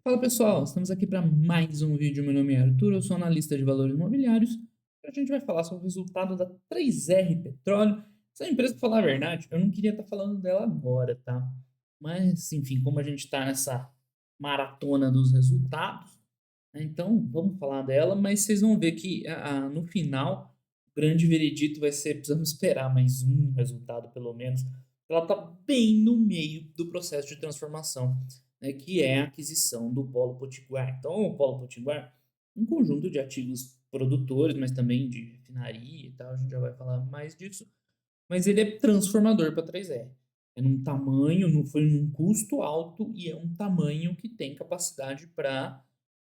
Fala pessoal, estamos aqui para mais um vídeo. Meu nome é Arthur, eu sou analista de valores imobiliários. A gente vai falar sobre o resultado da 3R Petróleo. Essa empresa, para falar a verdade, eu não queria estar falando dela agora, tá? Mas, enfim, como a gente está nessa maratona dos resultados, né, então vamos falar dela. Mas vocês vão ver que no final, o grande veredito vai ser: precisamos esperar mais um resultado, pelo menos. Ela está bem no meio do processo de transformação, né, que é a aquisição do Polo Potiguar. Então, o Polo Potiguar, um conjunto de ativos produtores, mas também de refinaria e tal, a gente já vai falar mais disso, mas ele é transformador para a 3R. É num tamanho, não foi num custo alto e é um tamanho que tem capacidade para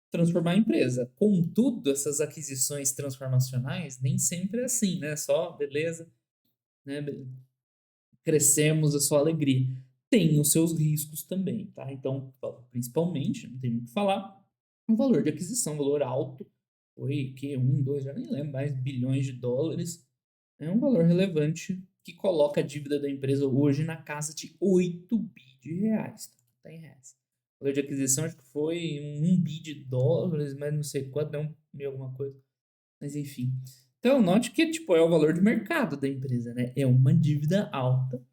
transformar a empresa. Contudo, essas aquisições transformacionais nem sempre é assim, né? Só beleza, né? Crescemos, é só alegria. Tem os seus riscos também, tá? Então, principalmente, não tem muito o que falar, o valor de aquisição, valor alto, foi que um, dois, já nem lembro mais, bilhões de dólares, é um valor relevante que coloca a dívida da empresa hoje na casa de 8 bi de reais, tá? Em reais. O valor de aquisição acho que foi um bi de dólares, mas não sei quanto, é um mil alguma coisa. Mas enfim. Então, note que tipo, é o valor de mercado da empresa, né? É uma dívida alta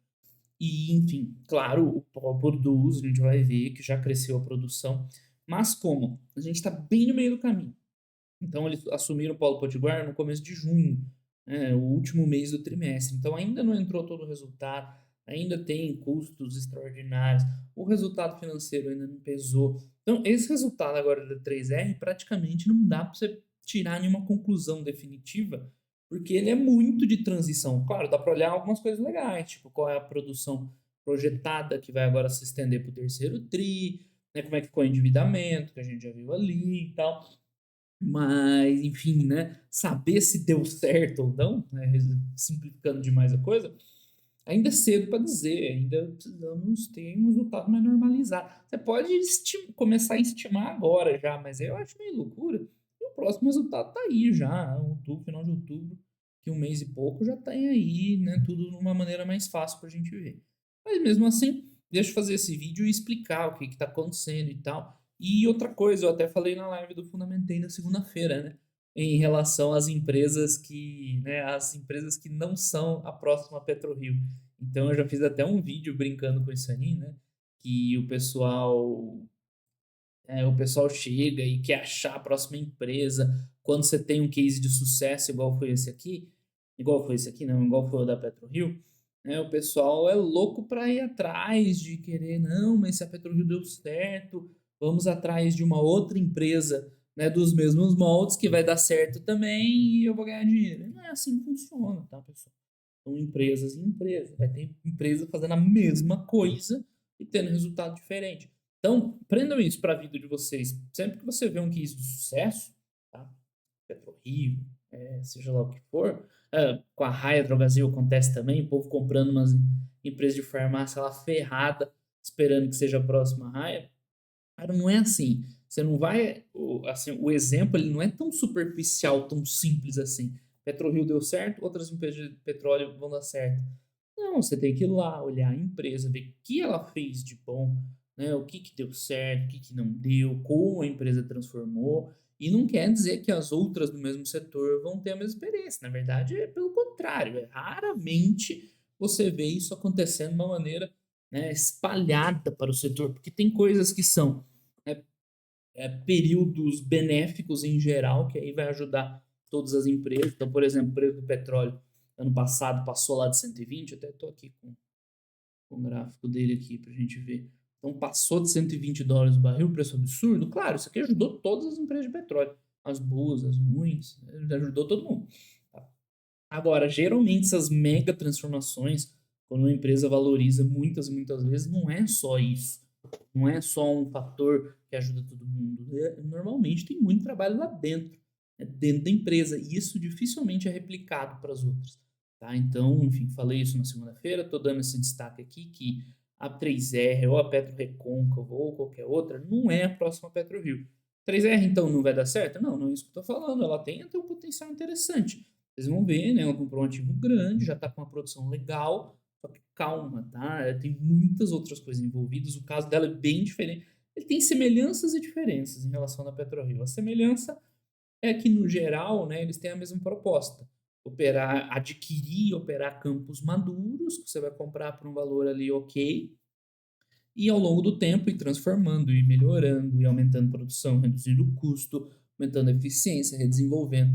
e, enfim, claro, o pó produz, a gente vai ver que já cresceu a produção, mas como? A gente está bem no meio do caminho. Então, eles assumiram o Polo Potiguar no começo de junho, né, o último mês do trimestre. Então, ainda não entrou todo o resultado, ainda tem custos extraordinários, o resultado financeiro ainda não pesou. Então, esse resultado agora da 3R praticamente não dá para você tirar nenhuma conclusão definitiva, porque ele é muito de transição. Claro, dá para olhar algumas coisas legais, tipo qual é a produção projetada que vai agora se estender para o terceiro tri, né, como é que ficou o endividamento, que a gente já viu ali e tal. Mas, enfim, né, saber se deu certo ou não, né, simplificando demais a coisa, ainda é cedo para dizer, ainda precisamos ter um resultado mais normalizado. Você pode começar a estimar agora já, mas eu acho meio loucura. E o próximo resultado tá aí já, outubro, final de outubro, que um mês e pouco já tem aí, né, tudo de uma maneira mais fácil para a gente ver. Mas mesmo assim, deixa eu fazer esse vídeo e explicar o que está acontecendo e tal. E outra coisa, eu até falei na live do Fundamentei na segunda-feira, né? Em relação às empresas que, né, as empresas que não são a próxima PetroRio. Então eu já fiz até um vídeo brincando com isso aí, né? Que o pessoal chega e quer achar a próxima empresa quando você tem um case de sucesso igual foi esse aqui, não, igual foi o da PetroRio, né? O pessoal é louco para ir atrás de querer, não, mas se a PetroRio deu certo, vamos atrás de uma outra empresa, né, dos mesmos moldes que vai dar certo também e eu vou ganhar dinheiro. Não é assim que funciona, tá, pessoal? São empresas e empresas. Vai ter empresa fazendo a mesma coisa e tendo resultado diferente. Então, prendam isso para a vida de vocês. Sempre que você vê um case de sucesso, tá? PetroRio, seja lá o que for, com a Raia Drogasil acontece também, o povo comprando umas empresas de farmácia lá ferrada, esperando que seja a próxima Raia. Cara, não é assim. Você não vai. Assim, o exemplo ele não é tão superficial, tão simples assim. PetroRio deu certo, outras empresas de petróleo vão dar certo. Não, você tem que ir lá, olhar a empresa, ver o que ela fez de bom, né? O que deu certo, o que não deu, como a empresa transformou. E não quer dizer que as outras do mesmo setor vão ter a mesma experiência. Na verdade, é pelo contrário. Raramente você vê isso acontecendo de uma maneira, né, espalhada para o setor, porque tem coisas que são, né, períodos benéficos em geral, que aí vai ajudar todas as empresas. Então, por exemplo, o preço do petróleo ano passado passou lá de 120, até estou aqui com o gráfico dele aqui para a gente ver. Então, passou de US$ 120 o barril, preço absurdo. Claro, isso aqui ajudou todas as empresas de petróleo, as boas, as ruins, né, ajudou todo mundo. Tá? Agora, geralmente essas mega transformações, quando uma empresa valoriza muitas e muitas vezes, não é só isso. Não é só um fator que ajuda todo mundo. Normalmente tem muito trabalho lá dentro, né, dentro da empresa, e isso dificilmente é replicado para as outras. Tá? Então, enfim, falei isso na segunda-feira, estou dando esse destaque aqui que a 3R ou a Petro Recôncavo ou qualquer outra não é a próxima PetroRio. 3R então não vai dar certo? Não, não é isso que eu estou falando. Ela tem até um potencial interessante. Vocês vão ver, né? Ela comprou um ativo grande, já está com uma produção legal, só que calma, tá? Tem muitas outras coisas envolvidas. O caso dela é bem diferente. Ele tem semelhanças e diferenças em relação da PetroRio. A semelhança é que, no geral, né, eles têm a mesma proposta. Adquirir e operar campos maduros, que você vai comprar por um valor ali ok, e ao longo do tempo ir transformando, ir melhorando, ir aumentando a produção, reduzindo o custo, aumentando a eficiência, redesenvolvendo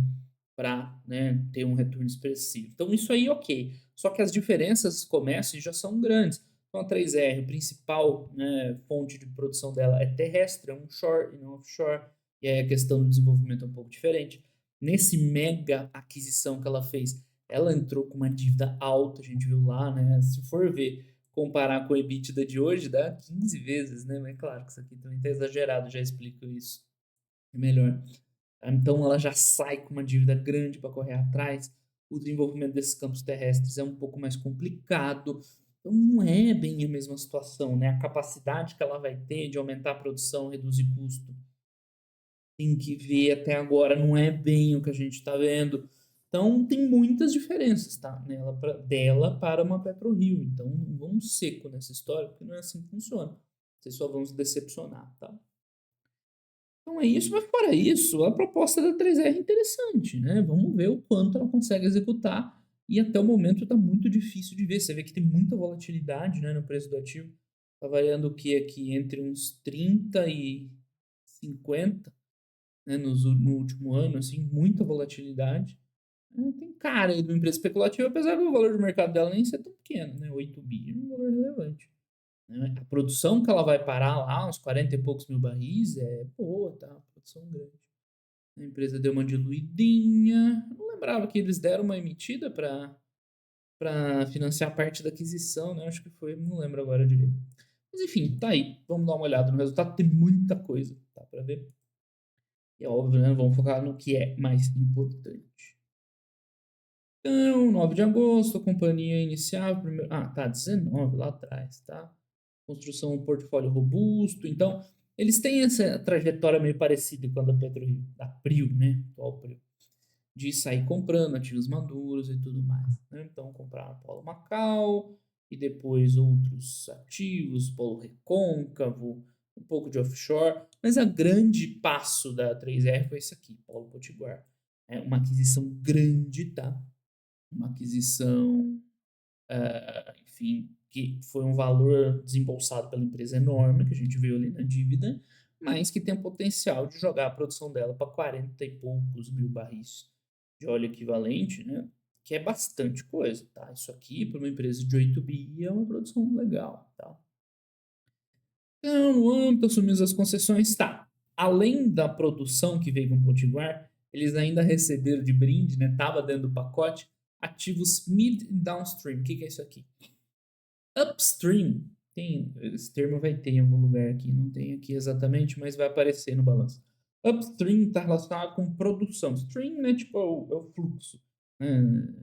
para, né, ter um retorno expressivo. Então isso aí ok. Só que as diferenças começam e já são grandes. Então a 3R, a principal, né, fonte de produção dela é terrestre, é onshore e não offshore. E aí a questão do desenvolvimento é um pouco diferente. Nesse mega aquisição que ela fez, ela entrou com uma dívida alta, a gente viu lá, né? Se for ver, comparar com o EBITDA de hoje, dá 15 vezes, né? Mas claro que isso aqui também está exagerado, já explico isso melhor. Então ela já sai com uma dívida grande para correr atrás. O desenvolvimento desses campos terrestres é um pouco mais complicado. Então não é bem a mesma situação, né? A capacidade que ela vai ter de aumentar a produção, reduzir custo, tem que ver até agora, não é bem o que a gente está vendo. Então tem muitas diferenças, tá? Dela para uma PetroRio. Então não vamos seco nessa história, porque não é assim que funciona. Vocês só vão se decepcionar, tá? Então é isso, mas fora isso, a proposta da 3R é interessante, né? Vamos ver o quanto ela consegue executar. E até o momento está muito difícil de ver. Você vê que tem muita volatilidade, né, no preço do ativo. Está variando o que aqui? Entre uns 30 e 50, né, no último ano, assim, muita volatilidade. Tem cara aí de uma empresa especulativa, apesar do valor de mercado dela nem ser tão pequeno, né? 8 bi é um valor relevante. Né? A produção que ela vai parar lá, uns 40 e poucos mil barris, é boa, tá? Produção grande. A empresa deu uma diluidinha. Eu não lembrava que eles deram uma emitida para financiar parte da aquisição, né? Acho que foi, não lembro agora direito. Mas enfim, tá aí. Vamos dar uma olhada no resultado. Tem muita coisa, tá? Para ver. E é óbvio, né? Vamos focar no que é mais importante. Então, 9 de agosto, a companhia iniciava. Primeiro... Ah, tá, 19 lá atrás, tá? Construção um portfólio robusto. Então, eles têm essa trajetória meio parecida com a da PetroRio, da PRIO, né? Atual PRIO, de sair comprando ativos maduros e tudo mais. Né? Então, compraram Polo Macau e depois outros ativos, Polo Recôncavo, um pouco de offshore. Mas a grande passo da 3R foi esse aqui, Polo Potiguar. É uma aquisição grande, tá? Uma aquisição, enfim, que foi um valor desembolsado pela empresa enorme, que a gente viu ali na dívida, mas que tem o potencial de jogar a produção dela para 40 e poucos mil barris de óleo equivalente, né? Que é bastante coisa, tá? Isso aqui, para uma empresa de 8 bi, é uma produção legal, tá? Então, no âmbito, assumimos as concessões, tá? Além da produção que veio com o Potiguar, eles ainda receberam de brinde, né? Tava dentro do pacote, ativos mid e downstream. O que, que é isso aqui? Upstream, tem, esse termo vai ter em algum lugar aqui, não tem aqui exatamente, mas vai aparecer no balanço. Upstream está relacionado com produção. Stream, né, tipo, é o fluxo. Né?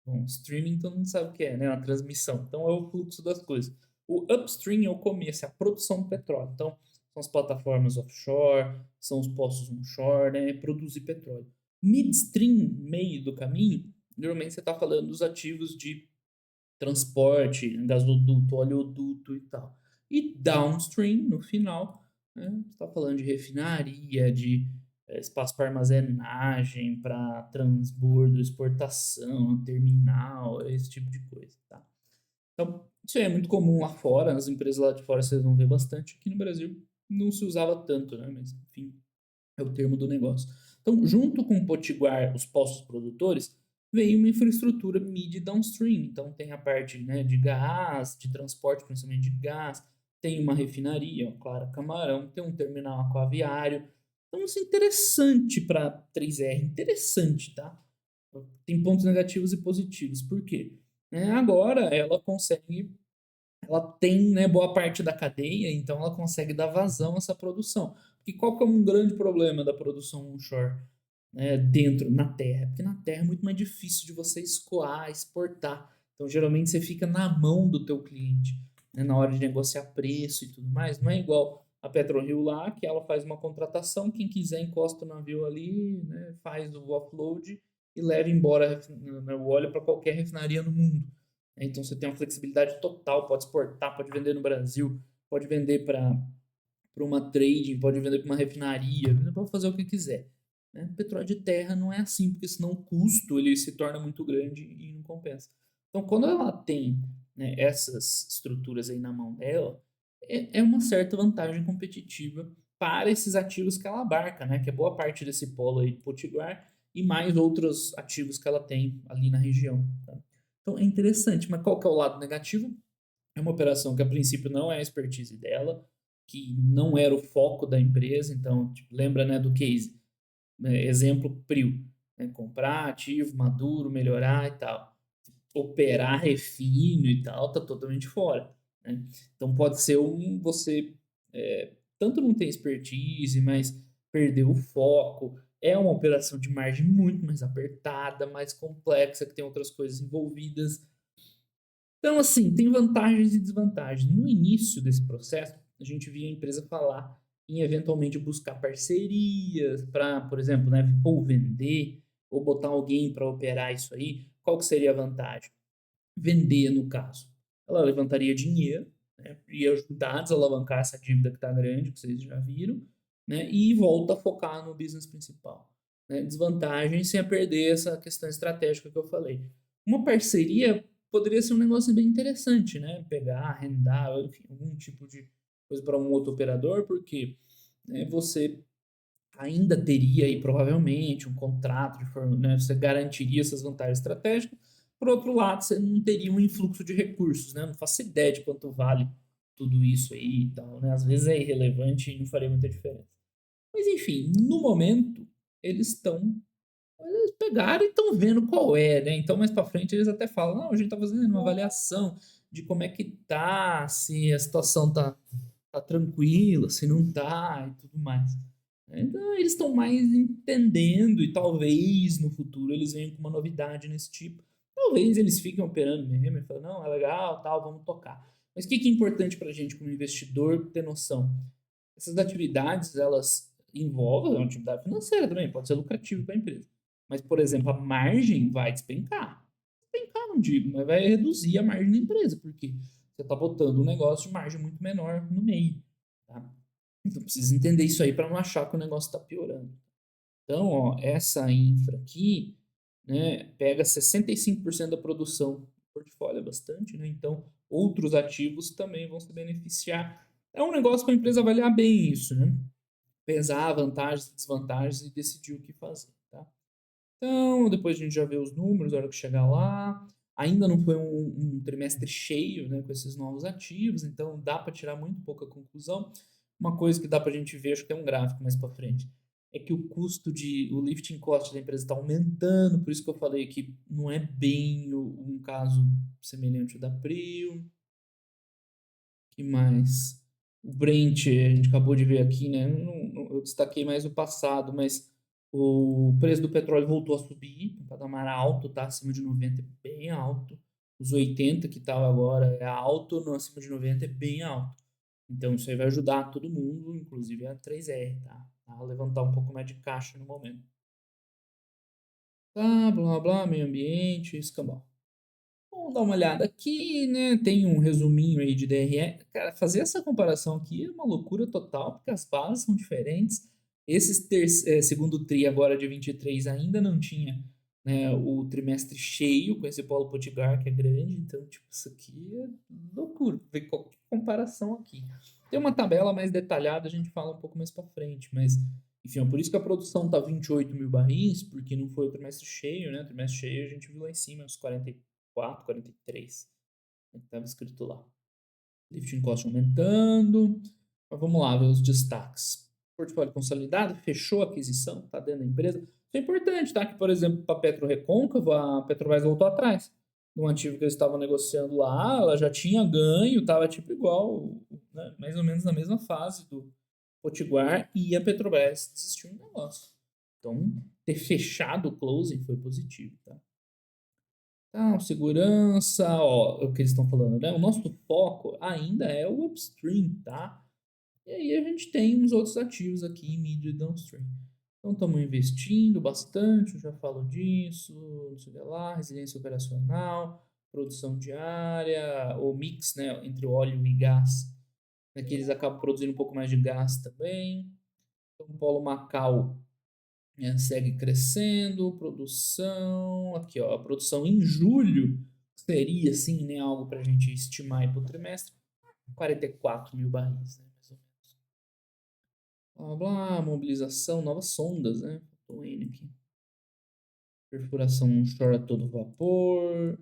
Bom, streaming todo mundo sabe o que é, né? Uma transmissão. Então é o fluxo das coisas. O upstream é o começo, é a produção do petróleo. Então, são as plataformas offshore, são os poços onshore, né? Produzir petróleo. Midstream, meio do caminho, normalmente você está falando dos ativos de transporte, gasoduto, oleoduto e tal. E downstream, no final, né, você está falando de refinaria, de espaço para armazenagem, para transbordo, exportação, terminal, esse tipo de coisa, tá? Então, isso aí é muito comum lá fora, nas empresas lá de fora vocês vão ver bastante, aqui no Brasil não se usava tanto, né? Mas, enfim, é o termo do negócio. Então, junto com o Potiguar, os postos produtores, veio uma infraestrutura mid e downstream. Então, tem a parte, né, de gás, de transporte, principalmente de gás, tem uma refinaria, Clara Camarão, tem um terminal aquaviário. Então, isso é interessante para 3R, interessante, tá? Tem pontos negativos e positivos. Por quê? Agora ela tem, né, boa parte da cadeia, então ela consegue dar vazão a essa produção. E qual que é um grande problema da produção onshore, né, dentro, na terra? Porque na terra é muito mais difícil de você escoar, exportar. Então, geralmente, você fica na mão do teu cliente, né, na hora de negociar preço e tudo mais. Não é igual a PetroRio lá, que ela faz uma contratação, quem quiser encosta o navio ali, né, faz o offload e leva embora, né, o óleo para qualquer refinaria no mundo. Então você tem uma flexibilidade total, pode exportar, pode vender no Brasil, pode vender para para uma trading, pode vender para uma refinaria, pode fazer o que quiser. Né? Petróleo de terra não é assim, porque senão o custo ele se torna muito grande e não compensa. Então, quando ela tem, né, essas estruturas aí na mão dela, é uma certa vantagem competitiva para esses ativos que ela abarca, né? Que é boa parte desse polo aí de Potiguar e mais outros ativos que ela tem ali na região. Tá? Então é interessante, mas qual que é o lado negativo? É uma operação que a princípio não é a expertise dela, que não era o foco da empresa, então tipo, lembra, né, do case, né, exemplo PRIO, né, comprar ativo maduro, melhorar e tal, operar refino e tal, tá totalmente fora. Né? Então pode ser você tanto não tem expertise, mas perdeu o foco. É uma operação de margem muito mais apertada, mais complexa, que tem outras coisas envolvidas. Então, assim, tem vantagens e desvantagens. No início desse processo, a gente via a empresa falar em eventualmente buscar parcerias para, por exemplo, né, ou vender, ou botar alguém para operar isso aí. Qual que seria a vantagem? Vender, no caso. Ela levantaria dinheiro, né, ia ajudar a desalavancar essa dívida que está grande, que vocês já viram, né, e volta a focar no business principal. Né? Desvantagem sem perder essa questão estratégica que eu falei. Uma parceria poderia ser um negócio bem interessante, né? Pegar, arrendar, enfim, algum tipo de coisa para um outro operador, porque né, você ainda teria aí provavelmente um contrato de forma, né, você garantiria essas vantagens estratégicas. Por outro lado, você não teria um influxo de recursos, né? Não faço ideia de quanto vale tudo isso aí e tal, né? Às vezes é irrelevante e não faria muita diferença. Mas enfim, no momento eles pegaram e estão vendo qual é, né? Então mais para frente eles até falam, não, a gente tá fazendo uma avaliação de como é que tá, se a situação tá tranquila, se não tá e tudo mais. Então, eles estão mais entendendo e talvez no futuro eles venham com uma novidade nesse tipo. Talvez eles fiquem operando mesmo e falem, não, é legal, tal, vamos tocar. Mas o que que é importante para a gente como investidor ter noção? Essas atividades, elas envolvem uma atividade financeira também, pode ser lucrativo para a empresa. Mas, por exemplo, a margem vai despencar. Despencar, não digo, mas vai reduzir a margem da empresa, porque você está botando um negócio de margem muito menor no meio. Tá? Então precisa entender isso aí para não achar que o negócio está piorando. Então, ó, essa infra aqui, né, pega 65% da produção do portfólio, é bastante, né? Então, outros ativos também vão se beneficiar. É um negócio para a empresa avaliar bem isso, né? Pesar vantagens e desvantagens e decidir o que fazer, tá? Então, depois a gente já vê os números, na hora que chegar lá. Ainda não foi um trimestre cheio, né, com esses novos ativos, então dá para tirar muito pouca conclusão. Uma coisa que dá para a gente ver, acho que tem um gráfico mais para frente, é que o lifting cost da empresa está aumentando, por isso que eu falei que não é bem um caso semelhante ao da Prio. Que mais? O Brent, a gente acabou de ver aqui, né? Eu destaquei mais o passado, mas o preço do petróleo voltou a subir, um patamar alto, tá? Acima de 90 é bem alto. Os 80 que estava agora é alto, no acima de 90 é bem alto. Então isso aí vai ajudar todo mundo, inclusive a 3R, tá? A levantar um pouco mais de caixa no momento. Tá, blá blá blá, meio ambiente, escambau. Vamos dar uma olhada aqui, né? Tem um resuminho aí de DRE. Cara, fazer essa comparação aqui é uma loucura total, porque as bases são diferentes. Segundo TRI agora de 23 ainda não tinha, né, o trimestre cheio com esse polo Potiguar que é grande. Então, tipo, isso aqui é loucura. Ver qualquer comparação aqui. Tem uma tabela mais detalhada, a gente fala um pouco mais para frente, mas enfim, é por isso que a produção tá 28 mil barris, porque não foi o trimestre cheio, né? O trimestre cheio a gente viu lá em cima, uns 44, 43. Estava escrito lá. Lifting cost aumentando. Mas vamos lá ver os destaques. Portfólio consolidado, fechou a aquisição, está dentro da empresa. Isso é importante, tá? Que, por exemplo, para a Petro Recôncava, a Petrobras voltou atrás. No ativo que eles estavam negociando lá, ela já tinha ganho, estava tipo igual, né? Mais ou menos na mesma fase do Potiguar, e a Petrobras desistiu do negócio. Então, ter fechado o closing foi positivo, tá? Tá, segurança, ó, é o que eles estão falando, né? O nosso foco ainda é o upstream, tá? E aí a gente tem uns outros ativos aqui, mid e downstream. Então estamos investindo bastante, eu já falo disso, não sei o que lá, resiliência operacional, produção diária, o mix, né, entre óleo e gás. Aqui eles acabam produzindo um pouco mais de gás também. Então, o polo Macau segue crescendo, produção, aqui ó, a produção em julho seria assim, né, algo para a gente estimar aí para o trimestre, 44 mil barris, né, mais ou menos. Blá, blá, mobilização, novas sondas, né, tô indo aqui. Perfuração onshore a todo vapor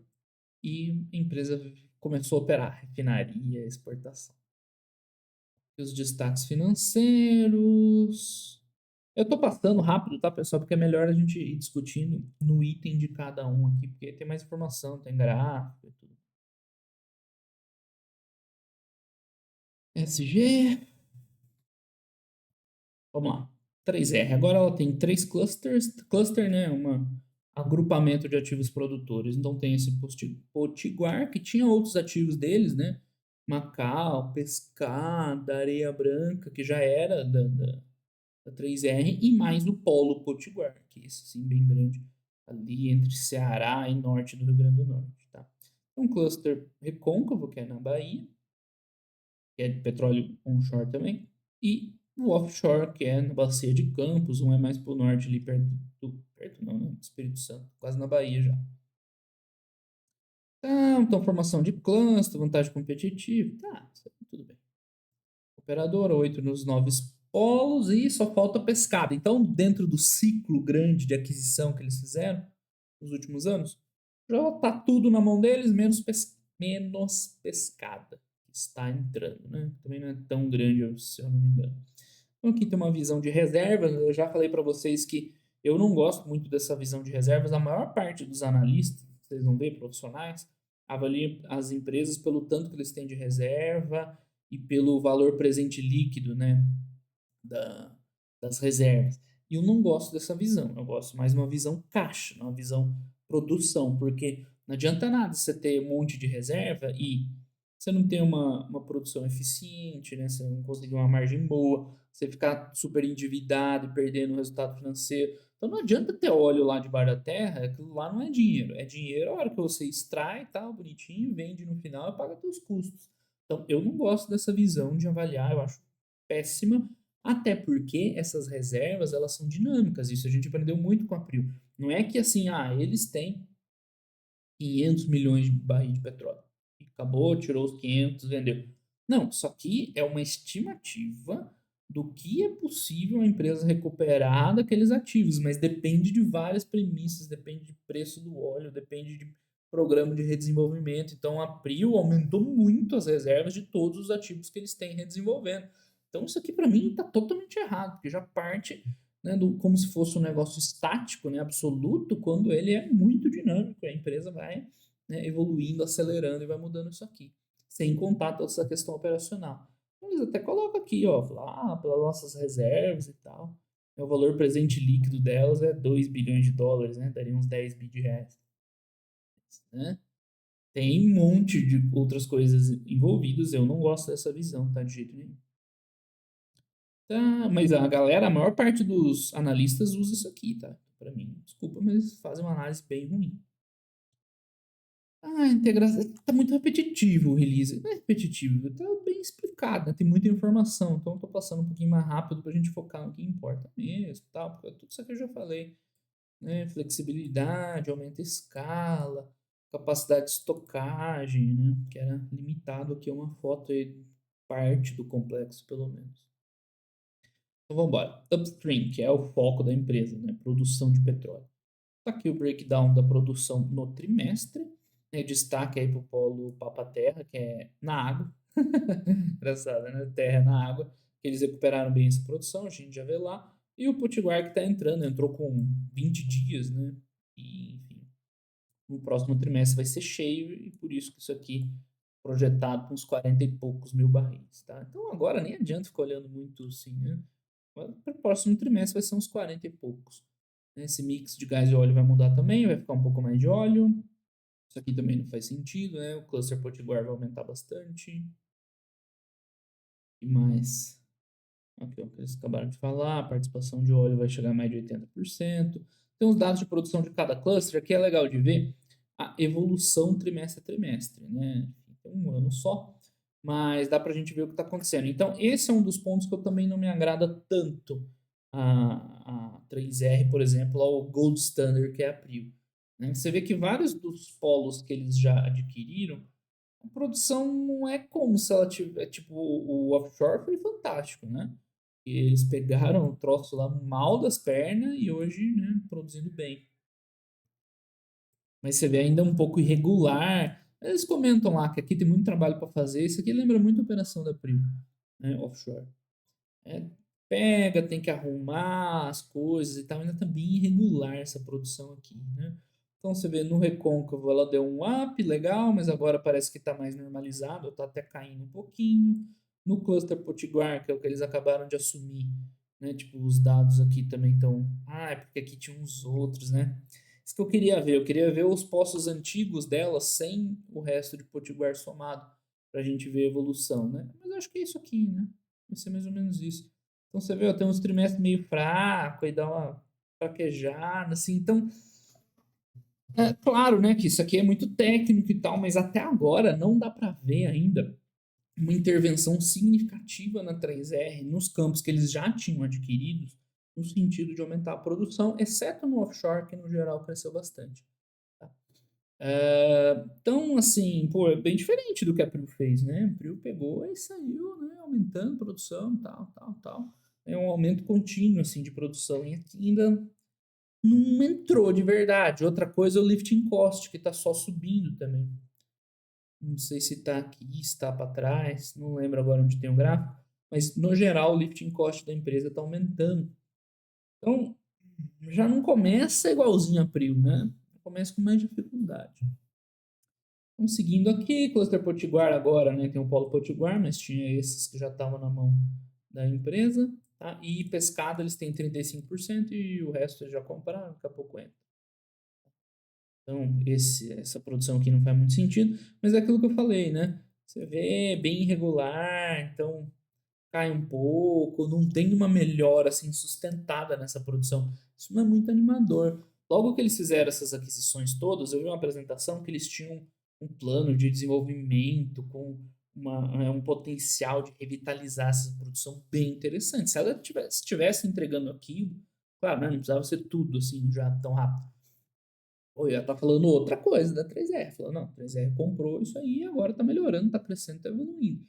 e a empresa começou a operar refinaria, exportação. E os destaques financeiros. Eu tô passando rápido, tá, pessoal? Porque é melhor a gente ir discutindo no item de cada um aqui, porque tem mais informação, tem gráfico e tudo. SG. Vamos lá. 3R. Agora ela tem três clusters. Cluster, né? Um agrupamento de ativos produtores. Então tem esse Potiguar, que tinha outros ativos deles, né? Macau, Pescada, Areia Branca, que já era da 3R, e mais o Polo Potiguar, que é esse sim bem grande, ali entre Ceará e norte do Rio Grande do Norte. Tá? Um cluster recôncavo, que é na Bahia, que é de petróleo onshore também, e o offshore, que é na bacia de Campos, um é mais para o norte, ali perto não, né? Espírito Santo, quase na Bahia já. Tá, então formação de cluster, vantagem competitiva, tá, tudo bem. Operadora, 8 nos 9 polos e só falta pescada. Então, dentro do ciclo grande de aquisição que eles fizeram nos últimos anos, já está tudo na mão deles, menos pescada que está entrando, né? Também não é tão grande, se eu não me engano. Então, aqui tem uma visão de reservas. Eu já falei para vocês que eu não gosto muito dessa visão de reservas. A maior parte dos analistas, vocês vão ver, profissionais, avaliam as empresas pelo tanto que eles têm de reserva e pelo valor presente líquido, né, da, das reservas. E eu não gosto dessa visão. Eu gosto mais de uma visão caixa, uma visão produção, porque não adianta nada você ter um monte de reserva e você não ter uma produção eficiente, né? Você não conseguir uma margem boa, você ficar super endividado e perdendo o resultado financeiro. Então não adianta ter óleo lá debaixo da terra, aquilo lá não é dinheiro. É dinheiro a hora que você extrai, tal, bonitinho, vende no final e paga seus custos. Então eu não gosto dessa visão de avaliar, eu acho péssima, até porque essas reservas elas são dinâmicas. Isso a gente aprendeu muito com a Prio. Não é que assim, eles têm 500 milhões de barris de petróleo. E acabou, tirou os 500, vendeu. Não, isso aqui é uma estimativa do que é possível a empresa recuperar daqueles ativos, mas depende de várias premissas, depende de preço do óleo, depende de programa de redesenvolvimento. Então a Prio aumentou muito as reservas de todos os ativos que eles têm redesenvolvendo. Então isso aqui para mim está totalmente errado, porque já parte, né, como se fosse um negócio estático, né, absoluto, quando ele é muito dinâmico. A empresa vai, né, evoluindo, acelerando e vai mudando isso aqui, sem contar toda essa questão operacional. Então, eles até colocam aqui, ó, pelas nossas reservas e tal. O valor presente líquido delas é 2 bilhões de dólares, né? Daria uns 10 bi de reais. Né? Tem um monte de outras coisas envolvidas. Eu não gosto dessa visão, tá? De jeito nenhum. Tá, mas a galera, a maior parte dos analistas usa isso aqui, tá? Para mim, desculpa, mas fazem uma análise bem ruim. A integração tá muito repetitivo o release. Não é repetitivo, tá bem explicado, né? Tem muita informação, então eu tô passando um pouquinho mais rápido pra gente focar no que importa mesmo, tal, porque tudo isso aqui eu já falei, né? Flexibilidade, aumenta a escala, capacidade de estocagem, né? Que era limitado aqui a uma foto aí, parte do complexo, pelo menos. Então vamos embora. Upstream, que é o foco da empresa, né? Produção de petróleo. Tá aqui o breakdown da produção no trimestre. Destaque aí para o polo Papa-Terra, que é na água. Engraçado, né? Terra na água. Eles recuperaram bem essa produção, a gente já vê lá. E o Potiguar que está entrando, entrou com 20 dias, né? E, enfim, no próximo trimestre vai ser cheio e por isso que isso aqui projetado com uns 40 e poucos mil barris, tá? Então agora nem adianta ficar olhando muito assim, né? Para o próximo trimestre vai ser uns 40 e poucos. Esse mix de gás e óleo vai mudar também, vai ficar um pouco mais de óleo. Isso aqui também não faz sentido, né? O cluster potiguar vai aumentar bastante. E mais? Aqui, ó, que eles acabaram de falar, a participação de óleo vai chegar a mais de 80%. Tem os dados de produção de cada cluster, aqui é legal de ver a evolução trimestre a trimestre, né? Tem um ano só. mas dá pra gente ver o que tá acontecendo. Então, esse é um dos pontos que eu também não me agrada tanto a 3R, por exemplo, ao Gold Standard, que é a Prio. Né? Você vê que vários dos polos que eles já adquiriram, a produção não é como se ela tivesse. Tipo, o offshore foi fantástico, né? E eles pegaram o troço lá mal das pernas e hoje, né, produzindo bem. Mas você vê ainda um pouco irregular. Eles comentam lá que aqui tem muito trabalho para fazer. Isso aqui lembra muito a operação da Prio, né, offshore. É, pega, tem que arrumar as coisas e tal. Ainda tá bem irregular essa produção aqui, né? Então você vê no Recôncavo ela deu um up legal, mas agora parece que está mais normalizado, está até caindo um pouquinho. No Cluster Potiguar, que é o que eles acabaram de assumir, né? Tipo, os dados aqui também estão. Ah, é porque aqui tinha uns outros, né? Isso que eu queria ver. Eu queria ver os poços antigos dela sem o resto de Potiguar somado, para a gente ver a evolução, né? Mas eu acho que é isso aqui, né? Vai ser mais ou menos isso. Então você vê, ó, tem uns trimestres meio fraco, aí dá uma fraquejada, assim. Então, é claro, né, que isso aqui é muito técnico e tal, mas até agora não dá para ver ainda uma intervenção significativa na 3R nos campos que eles já tinham adquiridos, no sentido de aumentar a produção, exceto no offshore, que no geral cresceu bastante. Tá? Então, assim, pô, é bem diferente do que a Prio fez, né? A Prio pegou e saiu, né, aumentando produção, tal, tal, tal. É um aumento contínuo, assim, de produção. E aqui ainda não entrou de verdade. Outra coisa é o lifting cost, que está só subindo também. Não sei se está aqui, está para trás, não lembro agora onde tem o gráfico, mas no geral o lifting cost da empresa está aumentando. Então, já não começa igualzinho a Prio, né? Começa com mais dificuldade. Então, seguindo aqui, Cluster Potiguar agora, né? Tem o Polo Potiguar, mas tinha esses que já estavam na mão da empresa. Tá? E pescado eles têm 35% e o resto eles já compraram, daqui a pouco entra. Então, essa produção aqui não faz muito sentido, mas é aquilo que eu falei, né? Você vê bem irregular, então cai um pouco, não tem uma melhora assim sustentada nessa produção. Isso não é muito animador. Logo que eles fizeram essas aquisições todas, eu vi uma apresentação que eles tinham um plano de desenvolvimento com um potencial de revitalizar essa produção bem interessante. Se ela estivesse entregando aquilo, claro, né, não precisava ser tudo assim já tão rápido. Ou ia estar falando outra coisa da 3R. Falando, não, a 3R comprou isso aí, agora está melhorando, está crescendo, está evoluindo.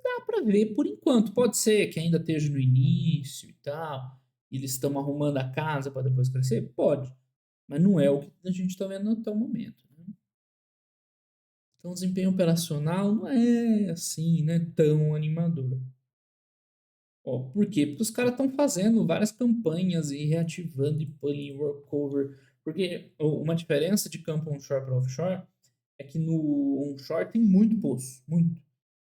Dá para ver por enquanto. Pode ser que ainda esteja no início e tal. E eles estão arrumando a casa para depois crescer? Pode. Mas não é o que a gente está vendo até o momento. Né? Então, o desempenho operacional não é assim, né, tão animador. Ó, por quê? Porque os caras estão fazendo várias campanhas e reativando e pulling workover. Porque uma diferença de campo onshore para offshore é que no onshore tem muito poço, muito.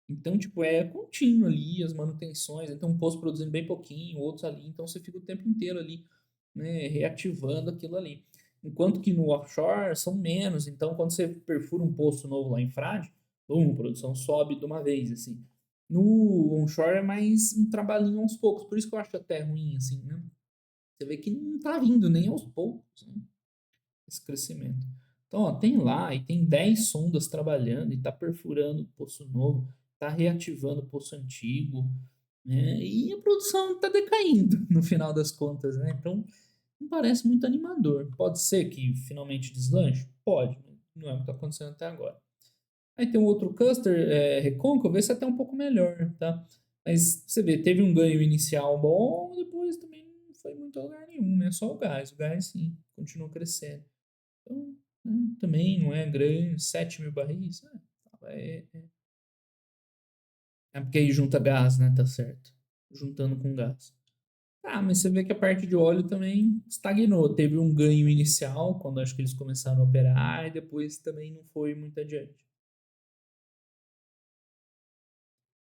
Então, tipo, é contínuo ali as manutenções. Então, um poço produzindo bem pouquinho, outros ali. Então, você fica o tempo inteiro ali, né, reativando aquilo ali. Enquanto que no offshore são menos. Então, quando você perfura um poço novo lá em Frade, a produção sobe de uma vez, assim. No onshore é mais um trabalhinho aos poucos. Por isso que eu acho até ruim, assim, né? Você vê que não tá vindo nem aos poucos, né? Esse crescimento. Então, ó, tem lá e tem 10 sondas trabalhando e tá perfurando poço novo, tá reativando poço antigo, né? E a produção tá decaindo no final das contas, né? Então, não parece muito animador. Pode ser que finalmente deslanche? Pode, mas não é o que tá acontecendo até agora. Aí tem um outro cluster, Recôncavo, esse é até um pouco melhor, tá? Mas você vê, teve um ganho inicial bom, depois também não foi muito a lugar nenhum, né? Só o gás. O gás, sim, continua crescendo. Então, também não é grande, 7 mil barris. É porque aí junta gás, né? Tá certo. Juntando com gás. Ah, mas você vê que a parte de óleo também estagnou. Teve um ganho inicial, quando acho que eles começaram a operar, e depois também não foi muito adiante.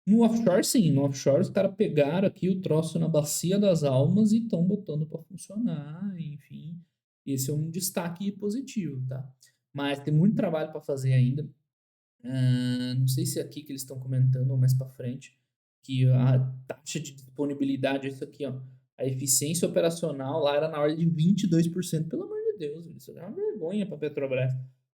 No offshore, sim. No offshore, os caras pegaram aqui o troço na bacia das almas e estão botando para funcionar. Enfim, esse é um destaque positivo, tá? Mas tem muito trabalho para fazer ainda. Não sei se é aqui que eles estão comentando ou mais para frente, que a taxa de disponibilidade, isso aqui, ó, a eficiência operacional lá era na ordem de 22%. Pelo amor de Deus, isso é uma vergonha para a Petrobras.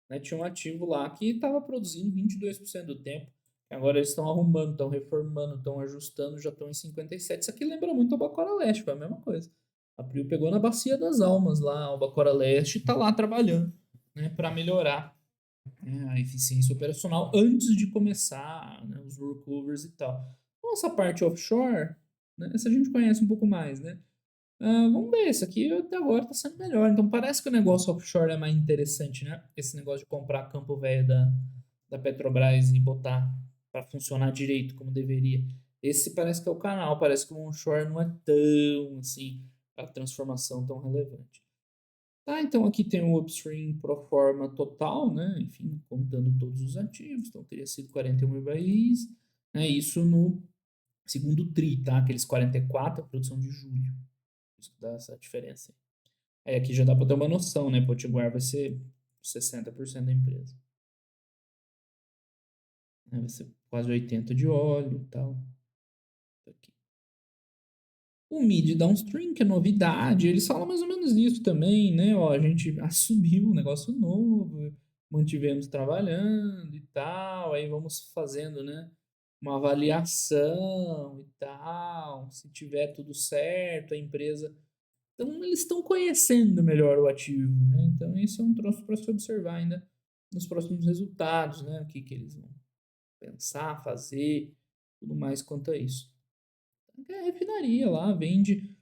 Né? Tinha um ativo lá que estava produzindo 22% do tempo. Agora eles estão arrumando, estão reformando, estão ajustando, já estão em 57. Isso aqui lembra muito a Bacora Leste, foi a mesma coisa. A Prio pegou na Bacia das Almas lá, o Bacora Leste está lá trabalhando, né, para melhorar, né, a eficiência operacional antes de começar, né, os workovers e tal. Então, essa parte offshore, né, essa a gente conhece um pouco mais, né? Vamos ver, esse aqui até agora está sendo melhor. Então parece que o negócio offshore é mais interessante, né? Esse negócio de comprar Campo Velho da Petrobras e botar para funcionar direito como deveria. Esse parece que é o canal, parece que o onshore não é tão assim, a transformação tão relevante. Tá, então aqui tem o upstream pro forma total, né? Enfim, contando todos os ativos, então teria sido 41 mil barris, né? Isso no segundo TRI, tá? Aqueles 44 é a produção de julho. Isso que dá essa diferença. Aí aqui já dá para ter uma noção, né? Potiguar vai ser 60% da empresa. Né? Vai ser quase 80% de óleo e tal. Aqui. O mid downstream, que é novidade, eles falam mais ou menos isso também, né? Ó, a gente assumiu um negócio novo, mantivemos trabalhando e tal, aí vamos fazendo, né? Uma avaliação e tal. Se tiver tudo certo, a empresa. Então, eles estão conhecendo melhor o ativo, né? Então, isso é um troço para se observar ainda nos próximos resultados, né? O que, que eles vão pensar, fazer, tudo mais quanto a isso. É a refinaria lá, vende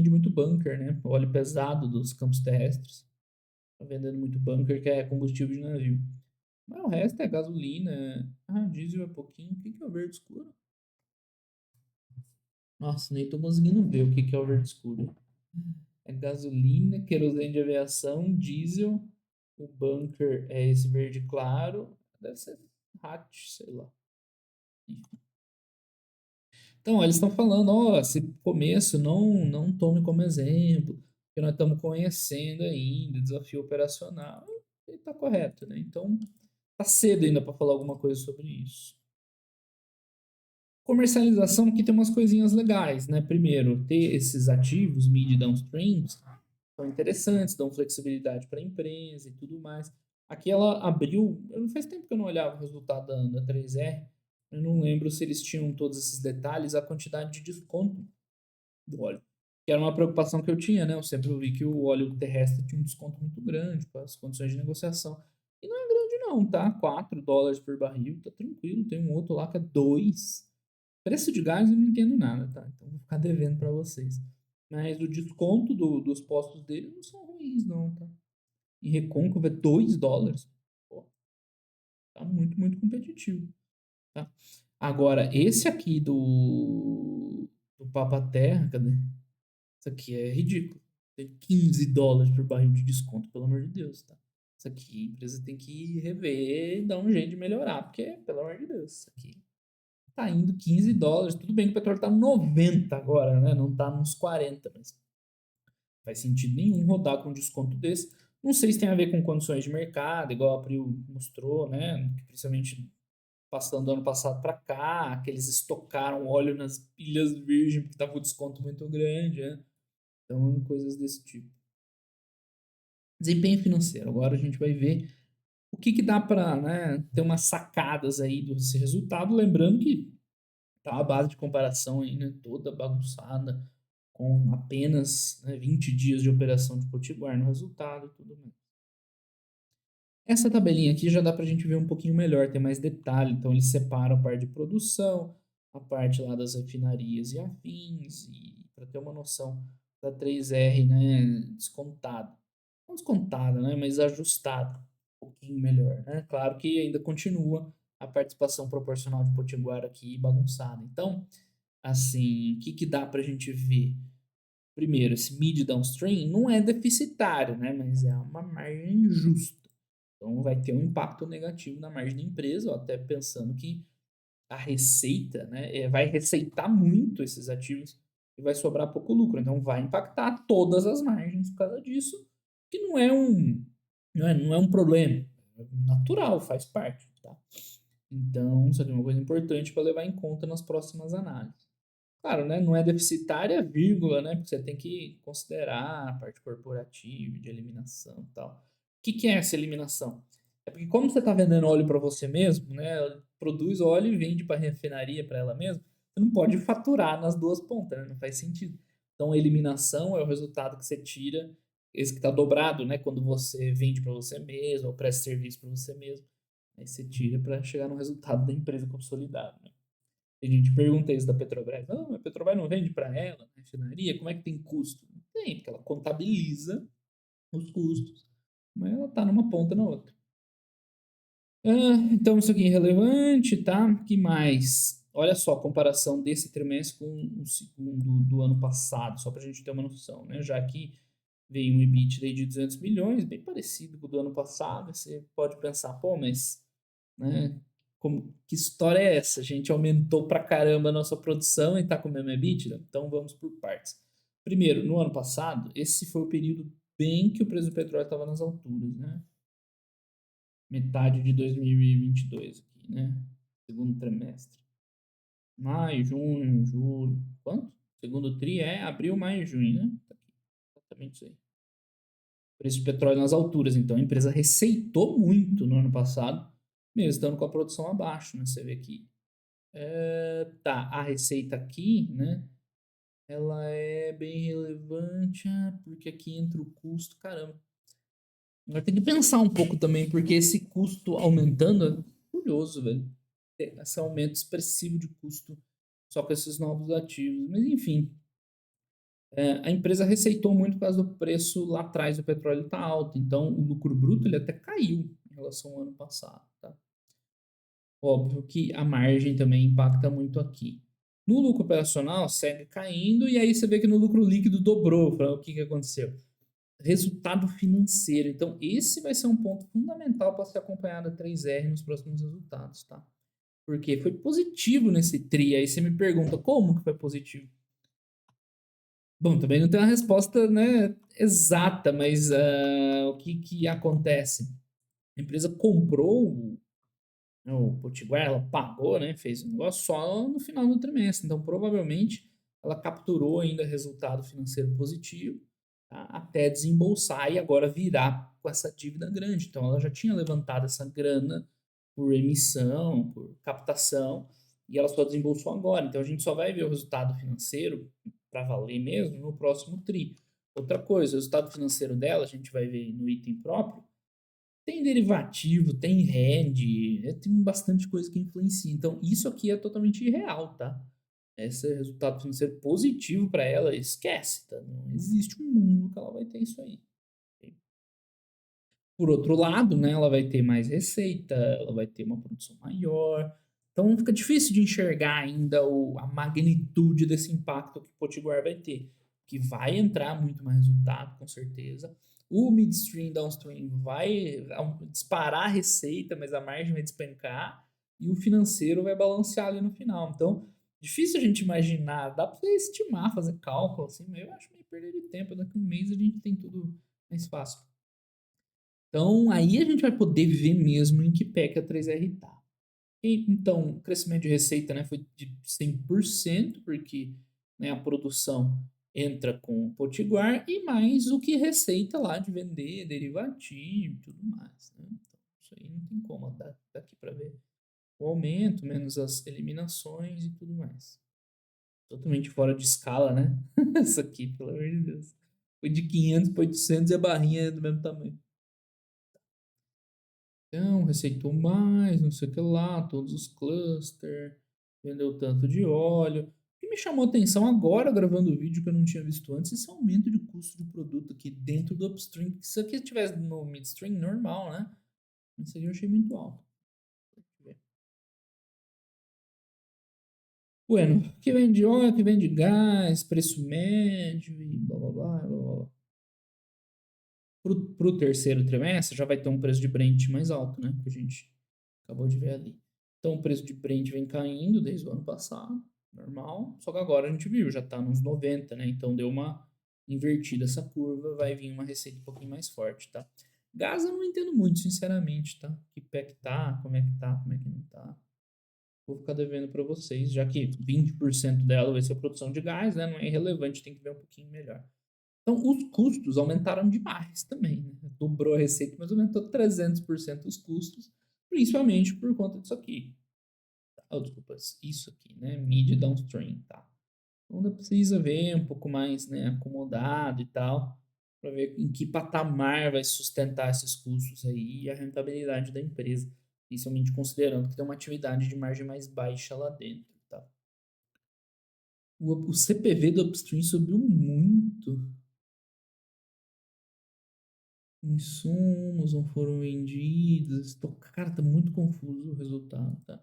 muito bunker, né? Óleo pesado dos campos terrestres. Tá vendendo muito bunker, que é combustível de navio. Mas o resto é gasolina. Diesel é pouquinho. O que, que é o verde escuro? Nossa, nem tô conseguindo ver o que, que é o verde escuro. É gasolina, querosene de aviação, diesel. O bunker é esse verde claro. Deve ser hatch, sei lá. Então, eles estão falando, ó, esse começo não tome como exemplo, porque nós estamos conhecendo ainda, desafio operacional. E tá correto, né? Então, tá cedo ainda para falar alguma coisa sobre isso. Comercialização aqui tem umas coisinhas legais, né? Primeiro, ter esses ativos, mid e downstreams, são interessantes, dão flexibilidade para a empresa e tudo mais. Aqui ela abriu, não faz tempo que eu não olhava o resultado da 3R, eu não lembro se eles tinham todos esses detalhes, a quantidade de desconto do óleo. Que era uma preocupação que eu tinha, né? Eu sempre vi que o óleo terrestre tinha um desconto muito grande para as condições de negociação. E não é grande não, tá? $4 por barril, tá tranquilo. Tem um outro lá que é 2. Preço de gás eu não entendo nada, tá? Então vou ficar devendo para vocês. Mas o desconto dos postos dele não são ruins, não, tá? E Recôncavo é $2. Pô, tá muito, muito competitivo, tá? Agora, esse aqui do Papa Terra, cadê? Isso aqui é ridículo. Tem $15 por barril de desconto, pelo amor de Deus, tá? Isso aqui a empresa tem que rever e dar um jeito de melhorar, porque, pelo amor de Deus, isso aqui tá indo $15. Tudo bem que o petróleo tá 90 agora, né? Não tá nos 40, mas não faz sentido nenhum rodar com um desconto desse. Não sei se tem a ver com condições de mercado, igual a Prio mostrou, né? Principalmente passando do ano passado para cá, que eles estocaram óleo nas ilhas virgem porque tava um desconto muito grande, né? Então, coisas desse tipo. Desempenho financeiro. Agora a gente vai ver o que, que dá para, né, ter umas sacadas aí desse resultado. Lembrando que tá a base de comparação aí, né, toda bagunçada, com apenas, né, 20 dias de operação de Potiguar no resultado e tudo mais. Essa tabelinha aqui já dá para a gente ver um pouquinho melhor, tem mais detalhe. Então, eles separam a parte de produção, a parte lá das refinarias e afins, e para ter uma noção da 3R, né, descontado. Não descontada, né, mas ajustada um pouquinho melhor, né? Claro que ainda continua a participação proporcional de Potiguar aqui bagunçada. Então, assim, o que, que dá para a gente ver? Primeiro, esse mid downstream não é deficitário, né, mas é uma margem justa. Então vai ter um impacto negativo na margem da empresa, ó, até pensando que a receita, né, vai receitar muito esses ativos e vai sobrar pouco lucro. Então vai impactar todas as margens por causa disso, que não é um problema. É natural, faz parte. Tá? Então, isso aqui é uma coisa importante para levar em conta nas próximas análises. Claro, né, não é deficitária, vírgula, né, porque você tem que considerar a parte corporativa, de eliminação e tal. O que, que é essa eliminação? É porque como você está vendendo óleo para você mesmo, né, produz óleo e vende para a refinaria para ela mesma, você não pode faturar nas duas pontas, né? Não faz sentido. Então, a eliminação é o resultado que você tira, esse que está dobrado, né? Quando você vende para você mesmo ou presta serviço para você mesmo. Aí você tira para chegar no resultado da empresa consolidada, né? Tem gente que pergunta isso da Petrobras. Não, a Petrobras não vende para ela, na refinaria, como é que tem custo? Não tem, porque ela contabiliza os custos, mas ela está numa ponta na outra. Então, isso aqui é irrelevante, tá? Que mais? Olha só a comparação desse trimestre com o segundo do ano passado, só para a gente ter uma noção, né? Já que veio um EBITDA de 200 milhões, bem parecido com o do ano passado, você pode pensar, pô, mas, né, que história é essa? A gente aumentou pra caramba a nossa produção e tá com o mesmo EBITDA? Então, vamos por partes. Primeiro, no ano passado, esse foi o período bem que o preço do petróleo estava nas alturas, né? Metade de 2022 aqui, né? Segundo trimestre. Maio, junho, julho. Quanto? Segundo tri é abril, maio, junho, né? Tá aqui. Exatamente isso aí. Preço de petróleo nas alturas. Então a empresa receitou muito no ano passado, mesmo estando com a produção abaixo, né? Você vê aqui. Tá, a receita aqui, né? Ela é bem relevante, porque aqui entra o custo, caramba. Agora tem que pensar um pouco também, porque esse custo aumentando é curioso, velho. Esse aumento expressivo de custo só com esses novos ativos. Mas enfim, a empresa receitou muito por causa do preço lá atrás do petróleo tá alto. Então o lucro bruto ele até caiu em relação ao ano passado, tá? Óbvio que a margem também impacta muito aqui. No lucro operacional segue caindo e aí você vê que no lucro líquido dobrou. O que aconteceu? Resultado financeiro. Então, esse vai ser um ponto fundamental para ser acompanhado a 3R nos próximos resultados, tá? Porque foi positivo nesse TRI. Aí você me pergunta, como que foi positivo? Bom, também não tem uma resposta, né, exata, mas o que acontece? A empresa comprou o Potiguar, ela pagou, né, fez o negócio só no final do trimestre. Então, provavelmente, ela capturou ainda resultado financeiro positivo, tá, até desembolsar e agora virar com essa dívida grande. Então, ela já tinha levantado essa grana por emissão, por captação, e ela só desembolsou agora. Então, a gente só vai ver o resultado financeiro para valer mesmo no próximo TRI. Outra coisa, o resultado financeiro dela, a gente vai ver no item próprio, tem derivativo, tem rende, tem bastante coisa que influencia. Então, isso aqui é totalmente irreal, tá? Esse resultado financeiro positivo para ela, esquece, tá? Não existe um mundo que ela vai ter isso aí. Por outro lado, né, ela vai ter mais receita, ela vai ter uma produção maior. Então, fica difícil de enxergar ainda a magnitude desse impacto que o Potiguar vai ter. Que vai entrar muito mais resultado, com certeza. O midstream, downstream vai disparar a receita, mas a margem vai despencar. E o financeiro vai balancear ali no final. Então, difícil a gente imaginar. Dá para você estimar, fazer cálculo, assim, mas eu acho meio perda de tempo. Daqui a um mês a gente tem tudo mais fácil. Então, aí a gente vai poder ver mesmo em que pé que a 3R está. Então, o crescimento de receita, né, foi de 100%, porque, né, a produção entra com o Potiguar e mais o que receita lá de vender derivativo e tudo mais. Né? Então, isso aí não tem como daqui para ver o aumento, menos as eliminações e tudo mais. Totalmente fora de escala, né? Isso aqui, pelo amor de Deus. Foi de 500 para 800 e a barrinha é do mesmo tamanho. Então, receitou mais, não sei o que lá, todos os clusters, vendeu tanto de óleo. O que me chamou a atenção agora, gravando o vídeo que eu não tinha visto antes, esse aumento de custo de produto aqui dentro do upstream. Se isso aqui estivesse no midstream, normal, né? Isso aqui eu achei muito alto. Bueno, que vende óleo, que vende gás, preço médio e blá blá blá blá blá. Pro terceiro trimestre já vai ter um preço de Brent mais alto, né? Que a gente acabou de ver ali. Então o preço de Brent vem caindo desde o ano passado, normal. Só que agora a gente viu, já tá nos 90, né? Então deu uma invertida essa curva, vai vir uma receita um pouquinho mais forte, tá? Gás eu não entendo muito, sinceramente, tá? Que pé que tá, como é que tá, como é que não tá. Vou ficar devendo para vocês, já que 20% dela vai ser a produção de gás, né? Não é irrelevante, tem que ver um pouquinho melhor. Então, os custos aumentaram demais também, né? Dobrou a receita, mas aumentou 300% os custos, principalmente por conta disso aqui. desculpa, isso aqui, né? Mid downstream, tá? Então ainda precisa ver um pouco mais, né, acomodado e tal, para ver em que patamar vai sustentar esses custos aí e a rentabilidade da empresa, principalmente considerando que tem uma atividade de margem mais baixa lá dentro, tá? O CPV do upstream subiu muito. Insumos não foram vendidos. Cara, tá muito confuso o resultado, tá?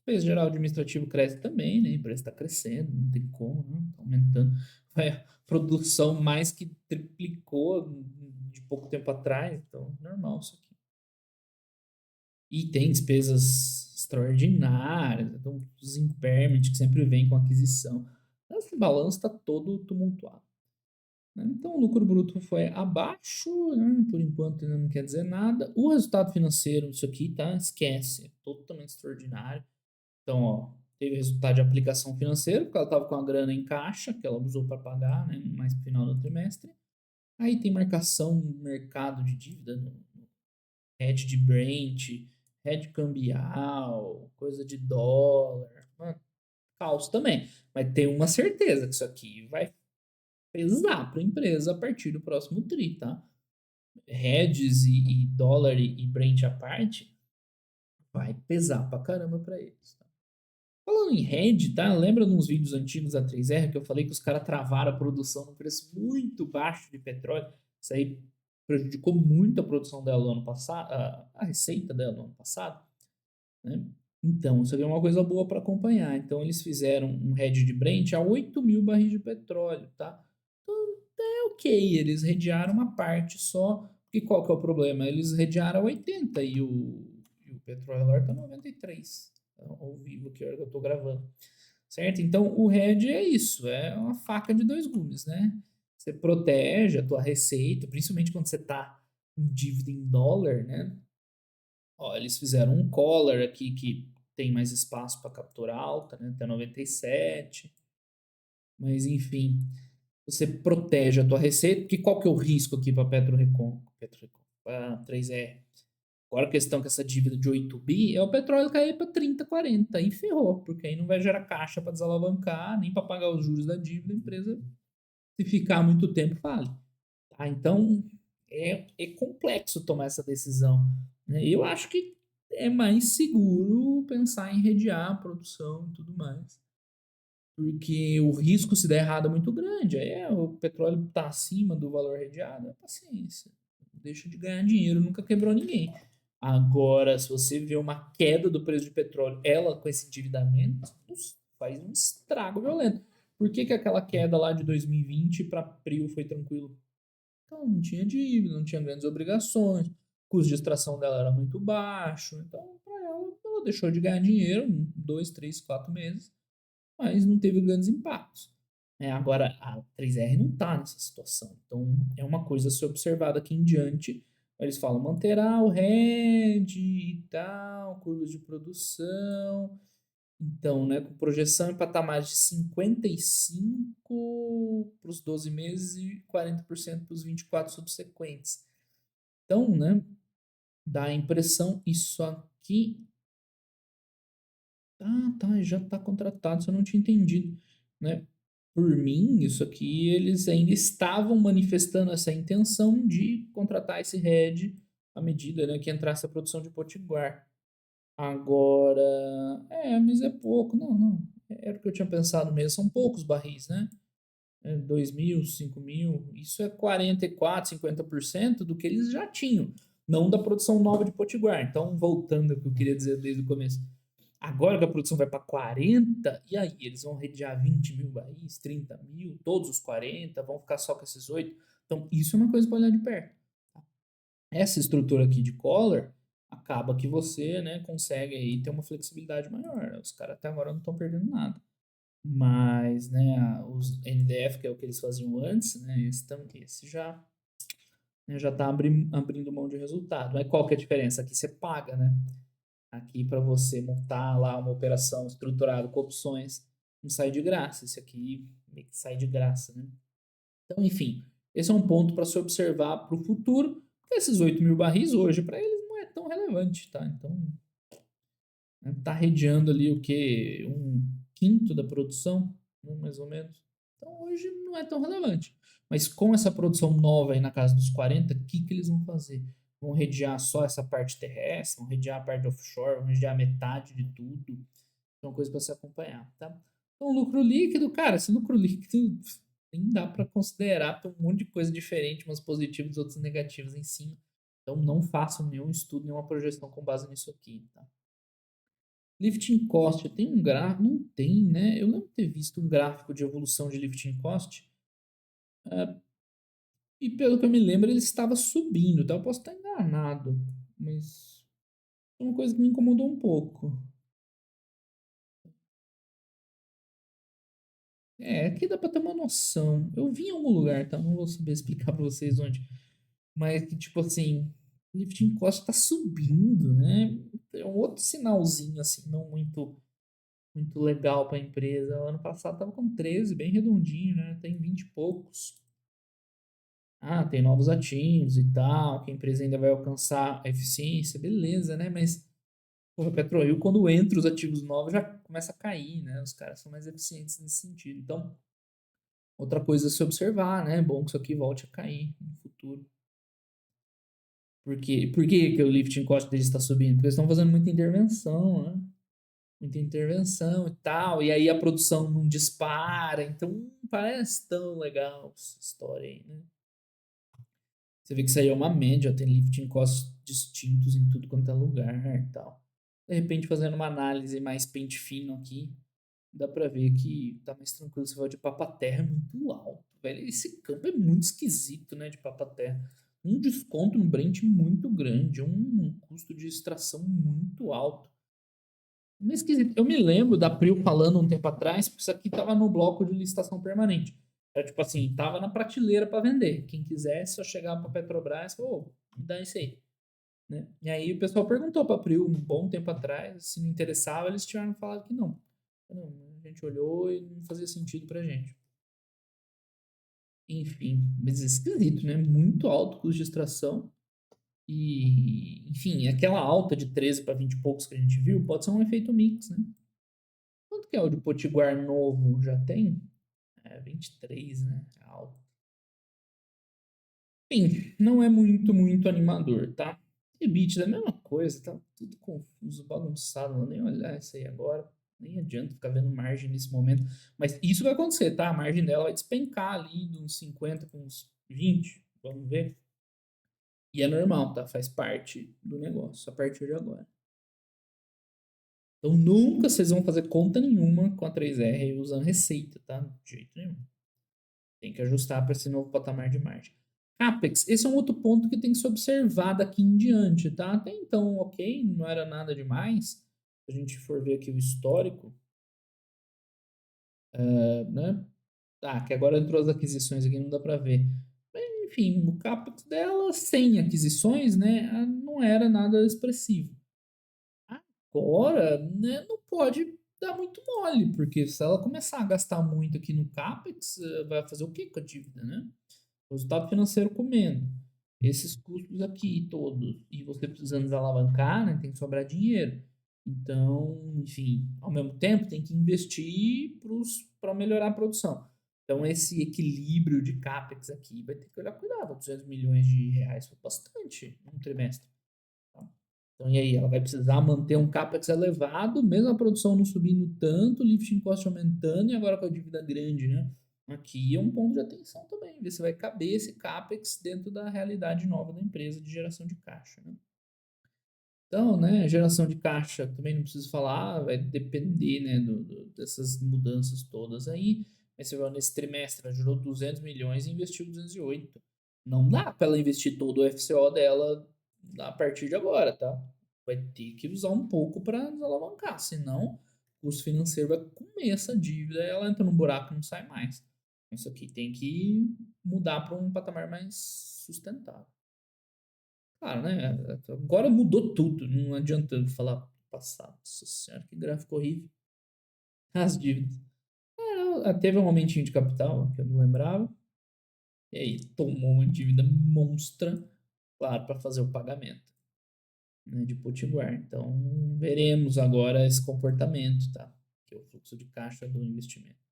Despesa geral administrativo cresce também, né? A empresa está crescendo, não tem como, né? Tá aumentando. Vai, a produção mais que triplicou de pouco tempo atrás, então normal isso aqui. E tem despesas extraordinárias, então os impairment que sempre vem com aquisição. Esse balanço está todo tumultuado, né? Então, o lucro bruto foi abaixo, né? Por enquanto ainda não quer dizer nada. O resultado financeiro, isso aqui, tá? Esquece, é totalmente extraordinário. Então, ó, teve resultado de aplicação financeira, porque ela estava com a grana em caixa, que ela usou para pagar, né? Mais no final do trimestre. Aí tem marcação no mercado de dívida, no hedge de Brent, hedge cambial, coisa de dólar, mano, caos também. Mas tem uma certeza que isso aqui vai pesar para a empresa a partir do próximo TRI, tá? Hedges e dólar e Brent à parte, vai pesar pra caramba para eles. Tá? Falando em hedge, tá? Lembra nos vídeos antigos da 3R que eu falei que os caras travaram a produção no preço muito baixo de petróleo? Isso aí prejudicou muito a produção dela no ano passado, a receita dela no ano passado, né? Então, isso aqui é uma coisa boa para acompanhar. Então, eles fizeram um hedge de Brent a 8 mil barris de petróleo, tá? Ok, eles redearam uma parte só. E qual que é o problema? Eles redearam 80 e o petróleo agora está 93. Então, ao vivo que hora que eu estou gravando. Certo? Então, o hedge é isso, é uma faca de dois gumes, né? Você protege a tua receita, principalmente quando você está em dívida em dólar, né? Ó, eles fizeram um collar aqui que tem mais espaço para capturar alta, né? Até 97. Mas, enfim, você protege a tua receita, porque qual que é o risco aqui para PetroRecon, para 3R? Agora a questão com essa dívida de 8 bi é o petróleo cair para 30, 40 e ferrou, porque aí não vai gerar caixa para desalavancar, nem para pagar os juros da dívida, a empresa, se ficar muito tempo, fale. Tá? Então é complexo tomar essa decisão, né? Eu acho que é mais seguro pensar em redear a produção e tudo mais. Porque o risco, se der errado, é muito grande. Aí o petróleo está acima do valor redeado, é paciência. Deixa de ganhar dinheiro, nunca quebrou ninguém. Agora, se você vê uma queda do preço de petróleo, ela com esse endividamento, faz um estrago violento. Por que, que aquela queda lá de 2020 para abril foi tranquilo? Então, não tinha dívida, não tinha grandes obrigações, o custo de extração dela era muito baixo. Então, para ela deixou de ganhar dinheiro em 2, 3, 4 meses, mas não teve grandes impactos. Agora, a 3R não está nessa situação. Então, é uma coisa a ser observada aqui em diante. Eles falam, manterá o RED e tal, curvas de produção. Então, né, com projeção em patamares de 55 para os 12 meses e 40% para os 24 subsequentes. Então, né, dá a impressão, isso aqui tá, já tá contratado, isso eu não tinha entendido, né? Por mim, isso aqui, eles ainda estavam manifestando essa intenção de contratar esse head à medida, né, que entrasse a produção de Potiguar. Agora, mas é pouco, não, era o que eu tinha pensado mesmo, são poucos barris, né? 2 mil, 5 mil, isso é 44, 50% do que eles já tinham, não da produção nova de Potiguar. Então, voltando ao que eu queria dizer desde o começo, agora que a produção vai para 40, e aí? Eles vão redear 20 mil barris, 30 mil, todos os 40, vão ficar só com esses 8? Então, isso é uma coisa para olhar de perto. Essa estrutura aqui de collar acaba que você, né, consegue aí ter uma flexibilidade maior. Os caras até agora não estão perdendo nada. Mas, né, os NDF, que é o que eles faziam antes, né, esse já, né, já está abrindo mão de resultado. Mas qual que é a diferença? Aqui você paga, né? Aqui para você montar lá uma operação estruturada com opções, não sai de graça. Esse aqui meio que sai de graça, né? Então, enfim, esse é um ponto para se observar para o futuro, porque esses 8 mil barris hoje, para eles, não é tão relevante, tá? Então, né? Tá redeando ali o quê? Um quinto da produção, né, mais ou menos. Então hoje não é tão relevante. Mas com essa produção nova aí na casa dos 40, o que eles vão fazer? Vão redear só essa parte terrestre, vão redear a parte offshore, vão redear metade de tudo. Então, coisa para se acompanhar, tá? Então, lucro líquido, cara, esse lucro líquido nem dá para considerar, tem um monte de coisa diferente, umas positivas, outras negativas em cima. Então, não façam nenhum estudo, nenhuma projeção com base nisso aqui, tá? Lifting cost, tem um gráfico? Não tem, né? Eu lembro de ter visto um gráfico de evolução de lifting cost. E pelo que eu me lembro, ele estava subindo, tá? Eu posso estar enganado, mas é uma coisa que me incomodou um pouco. É, aqui dá pra ter uma noção. Eu vi em algum lugar, tá? Não vou saber explicar pra vocês onde. Mas que, tipo assim, o lifting cost tá subindo, né? É um outro sinalzinho, assim, não muito legal pra empresa. O ano passado tava com 13, bem redondinho, né? Tem 20 e poucos. Ah, tem novos ativos e tal, que a empresa ainda vai alcançar a eficiência, beleza, né? Mas, porra, PetroRio, quando entra os ativos novos, já começa a cair, né? Os caras são mais eficientes nesse sentido. Então, outra coisa a se observar, né? É bom que isso aqui volte a cair no futuro. Por que o lifting cost deles está subindo? Porque eles estão fazendo muita intervenção, né? Muita intervenção e tal. E aí a produção não dispara. Então, não parece tão legal essa história aí, né? Você vê que isso aí é uma média, tem lifting costs distintos em tudo quanto é lugar e tal. De repente, fazendo uma análise mais pente fino aqui, dá pra ver que tá mais tranquilo. Você vai de Papa-Terra é muito alto, velho. Esse campo é muito esquisito, né, de Papa-Terra. Um desconto no Brent muito grande, um custo de extração muito alto. Meio esquisito. Eu me lembro da Prio falando um tempo atrás, porque isso aqui tava no bloco de licitação permanente. É tipo assim, tava na prateleira para vender. Quem quisesse só chegar para Petrobras e falou, ô, me dá isso aí. Né? E aí o pessoal perguntou para a Prio um bom tempo atrás se não interessava, eles tiveram falado que não. Não, a gente olhou e não fazia sentido pra gente. Enfim, mas é esquisito, né? Muito alto o custo de extração. E, enfim, aquela alta de 13 para 20 e poucos que a gente viu pode ser um efeito mix, né? Quanto que é o de Potiguar novo? Já tem? É 23, né? É alto. Enfim, não é muito animador, tá? EBITDA é a mesma coisa, tá tudo confuso, bagunçado. Não vou nem olhar isso aí agora. Nem adianta ficar vendo margem nesse momento. Mas isso vai acontecer, tá? A margem dela vai despencar ali de uns 50 com uns 20. Vamos ver. E é normal, tá? Faz parte do negócio a partir de agora. Então nunca vocês vão fazer conta nenhuma com a 3R usando receita, tá? De jeito nenhum. Tem que ajustar para esse novo patamar de margem. Capex, esse é um outro ponto que tem que ser observado daqui em diante, tá? Até então, ok, não era nada demais. Se a gente for ver aqui o histórico, né? Tá, que agora entrou as aquisições aqui, não dá para ver. Mas, enfim, o Capex dela, sem aquisições, né? Não era nada expressivo. Agora, né, não pode dar muito mole, porque se ela começar a gastar muito aqui no Capex, vai fazer o quê com a dívida, né? Resultado financeiro comendo. Esses custos aqui todos. E você precisando desalavancar, né? Tem que sobrar dinheiro. Então, enfim, ao mesmo tempo tem que investir para melhorar a produção. Então, esse equilíbrio de CAPEX aqui vai ter que olhar cuidado. 200 milhões de reais foi bastante num trimestre. Tá? Então, e aí? Ela vai precisar manter um CAPEX elevado, mesmo a produção não subindo tanto, o lifting cost aumentando e agora com a dívida grande, né? Aqui é um ponto de atenção também, ver se vai caber esse CAPEX dentro da realidade nova da empresa de geração de caixa, né? Então, né, geração de caixa, também não preciso falar, vai depender, né, dessas mudanças todas aí. Mas você vai nesse trimestre, ela gerou 200 milhões e investiu 208. Não dá para ela investir todo o FCO dela a partir de agora, tá? Vai ter que usar um pouco para desalavancar, senão o custo financeiro vai comer essa dívida e ela entra num buraco e não sai mais. Isso aqui tem que mudar para um patamar mais sustentável. Claro, né? Agora mudou tudo. Não adianta eu falar passado. Nossa senhora, que gráfico horrível. As dívidas. Teve um momentinho de capital que eu não lembrava. E aí tomou uma dívida monstra, claro, para fazer o pagamento. né, de Potiguar. Então, veremos agora esse comportamento, tá? Que é o fluxo de caixa do investimento.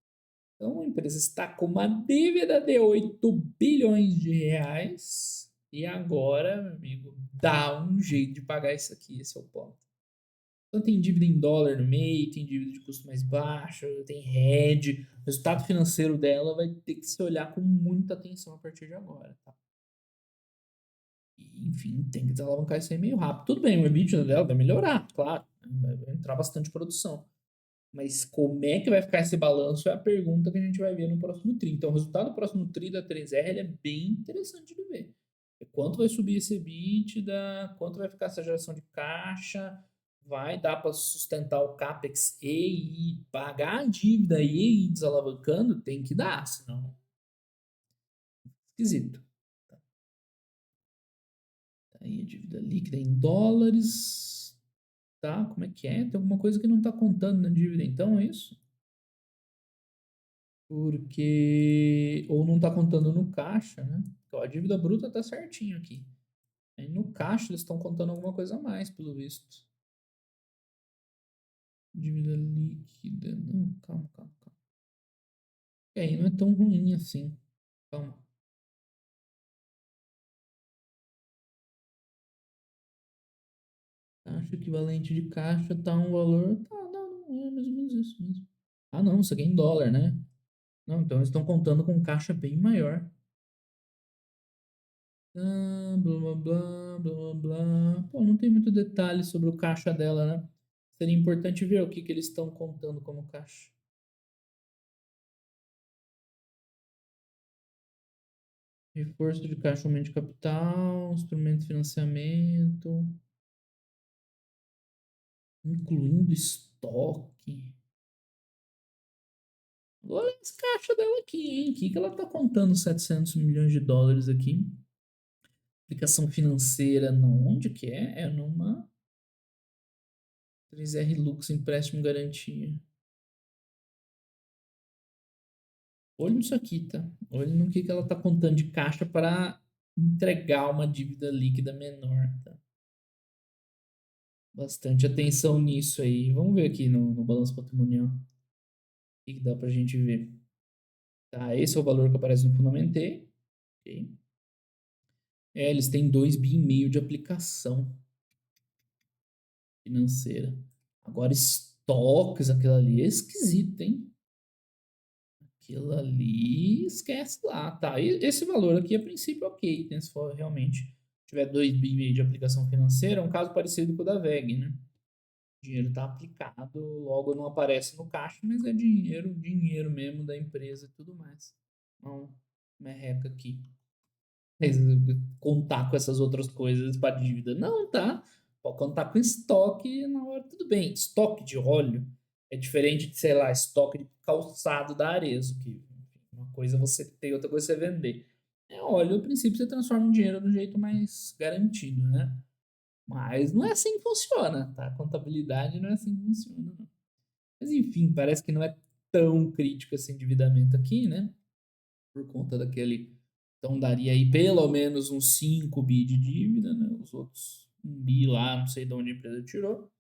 Então, a empresa está com uma dívida de 8 bilhões de reais e agora, meu amigo, dá um jeito de pagar isso aqui, esse é o ponto. Então, tem dívida em dólar no meio, tem dívida de custo mais baixo, tem hedge. O resultado financeiro dela vai ter que se olhar com muita atenção a partir de agora, tá? E, enfim, tem que desalavancar isso aí meio rápido. Tudo bem, o EBITDA dela vai melhorar, claro, né? Vai entrar bastante produção. Mas como é que vai ficar esse balanço é a pergunta que a gente vai ver no próximo TRI. Então, o resultado do próximo TRI da 3R ele é bem interessante de ver. Quanto vai subir esse EBITDA, quanto vai ficar essa geração de caixa, vai dar para sustentar o CAPEX e pagar a dívida e ir desalavancando? Tem que dar, senão esquisito. Aí a dívida líquida em dólares, tá? Como é que é? Tem alguma coisa que não está contando na dívida, então é isso? Porque. Ou não está contando no caixa, né? Então, a dívida bruta está certinho aqui. Aí no caixa eles estão contando alguma coisa a mais, pelo visto. Dívida líquida. Não, calma, calma, calma. E aí não é tão ruim assim. Calma. Taxa equivalente de caixa tá um valor. Tá, não, é mais ou menos isso mesmo. Ah, não, isso aqui é em dólar, né? Não, então eles estão contando com caixa bem maior. Ah, blá, blá, blá, blá, blá. Pô, não tem muito detalhe sobre o caixa dela, né? Seria importante ver o que, que eles estão contando como caixa. Reforço de caixa, aumento de capital, instrumento de financiamento, incluindo estoque. Olha esse caixa dela aqui, hein? O que, que ela tá contando 700 milhões de dólares aqui? Aplicação financeira, não, onde que é? É numa 3R Lux, empréstimo garantia. Olha nisso aqui, tá? Olha no que ela tá contando de caixa para entregar uma dívida líquida menor, tá? Bastante atenção nisso aí. Vamos ver aqui no balanço patrimonial. O que dá pra gente ver? Tá, esse é o valor que aparece no Fundamentei. Ok. É, eles têm 2,5 bi de aplicação financeira. Agora, estoques, aquilo ali é esquisito, hein? Aquilo ali, esquece lá, tá? E esse valor aqui, a princípio, ok, né? Se for realmente tiver 2,5 bi de aplicação financeira, é um caso parecido com o da VEG, né? O dinheiro está aplicado, logo não aparece no caixa, mas é dinheiro, dinheiro mesmo da empresa e tudo mais. Não, merreca aqui. Mas contar com essas outras coisas para dívida. Não, tá? Pode contar com estoque na hora, tudo bem. Estoque de óleo é diferente de, sei lá, estoque de calçado da Arezzo, que enfim, uma coisa é você ter, outra coisa é você vender. É óleo, a princípio, você transforma em dinheiro do jeito mais garantido, né? Mas não é assim que funciona, tá? A contabilidade não é assim que funciona, não. Mas enfim, parece que não é tão crítico esse endividamento aqui, né? Por conta daquele. Então daria aí pelo menos uns 5 bi de dívida, né? Os outros 1 bi lá, não sei de onde a empresa tirou.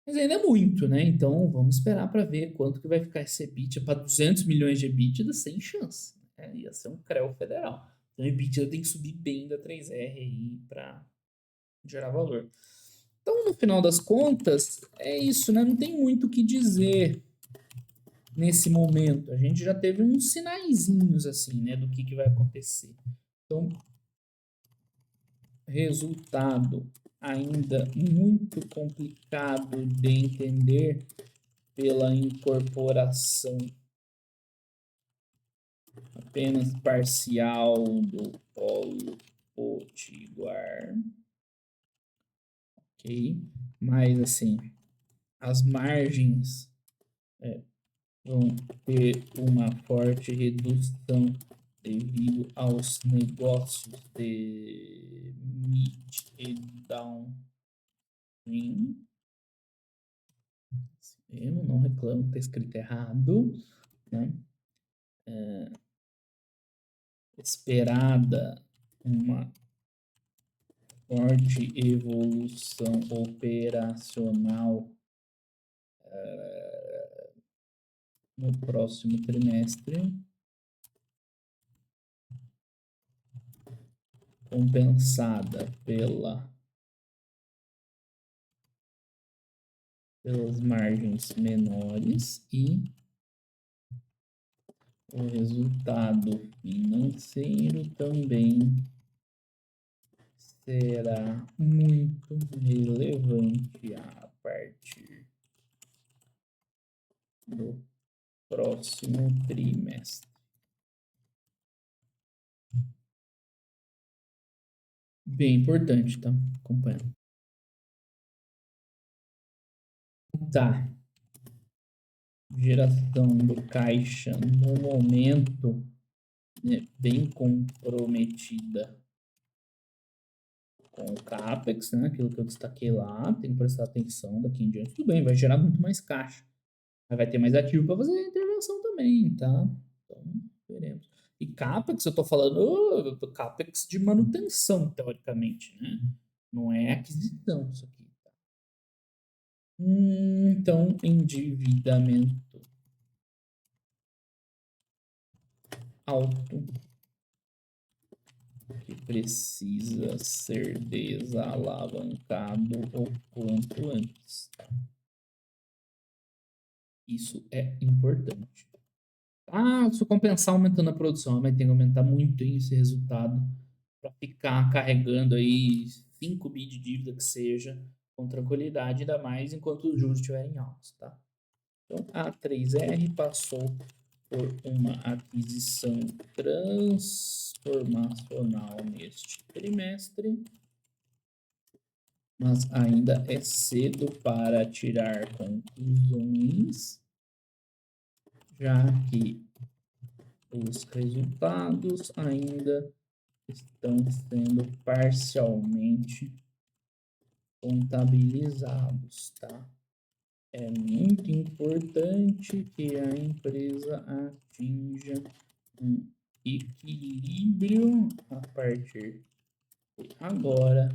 Mas ainda é muito, né? Então vamos esperar para ver quanto que vai ficar esse EBITDA para 200 milhões de EBITDA sem chance. Né? Ia ser um CREO federal. Então o EBITDA tem que subir bem da 3R aí para gerar valor. Então, no final das contas, é isso, né? Não tem muito o que dizer nesse momento. A gente já teve uns sinaizinhos assim, né, do que vai acontecer. Então, resultado ainda muito complicado de entender pela incorporação apenas parcial do Polo Potiguar, ok? Mas assim, as margens vão ter uma forte redução devido aos negócios de mid e downstream. Eu não reclamo, está escrito errado, né? Esperada uma forte evolução operacional no próximo trimestre, compensada pelas margens menores e o resultado financeiro também será muito relevante a partir do próximo trimestre. Bem importante, tá? Acompanhando. Tá. Geração do caixa no momento é bem comprometida com o CAPEX, né? Aquilo que eu destaquei lá, tem que prestar atenção daqui em diante. Tudo bem, vai gerar muito mais caixa. Mas vai ter mais ativo para fazer a intervenção também, tá? Então, veremos. E CAPEX, eu tô falando CAPEX de manutenção, teoricamente, né? Não é aquisição isso aqui. Tá? Então, endividamento alto que precisa ser desalavancado o quanto antes. Isso é importante. Se eu compensar aumentando a produção, mas tem que aumentar muito esse resultado para ficar carregando aí 5 bi de dívida que seja, com tranquilidade, ainda mais enquanto os juros estiverem altos, tá? Então, a 3R passou por uma aquisição transformacional neste trimestre, mas ainda é cedo para tirar conclusões, já que os resultados ainda estão sendo parcialmente contabilizados, tá? É muito importante que a empresa atinja um equilíbrio a partir de agora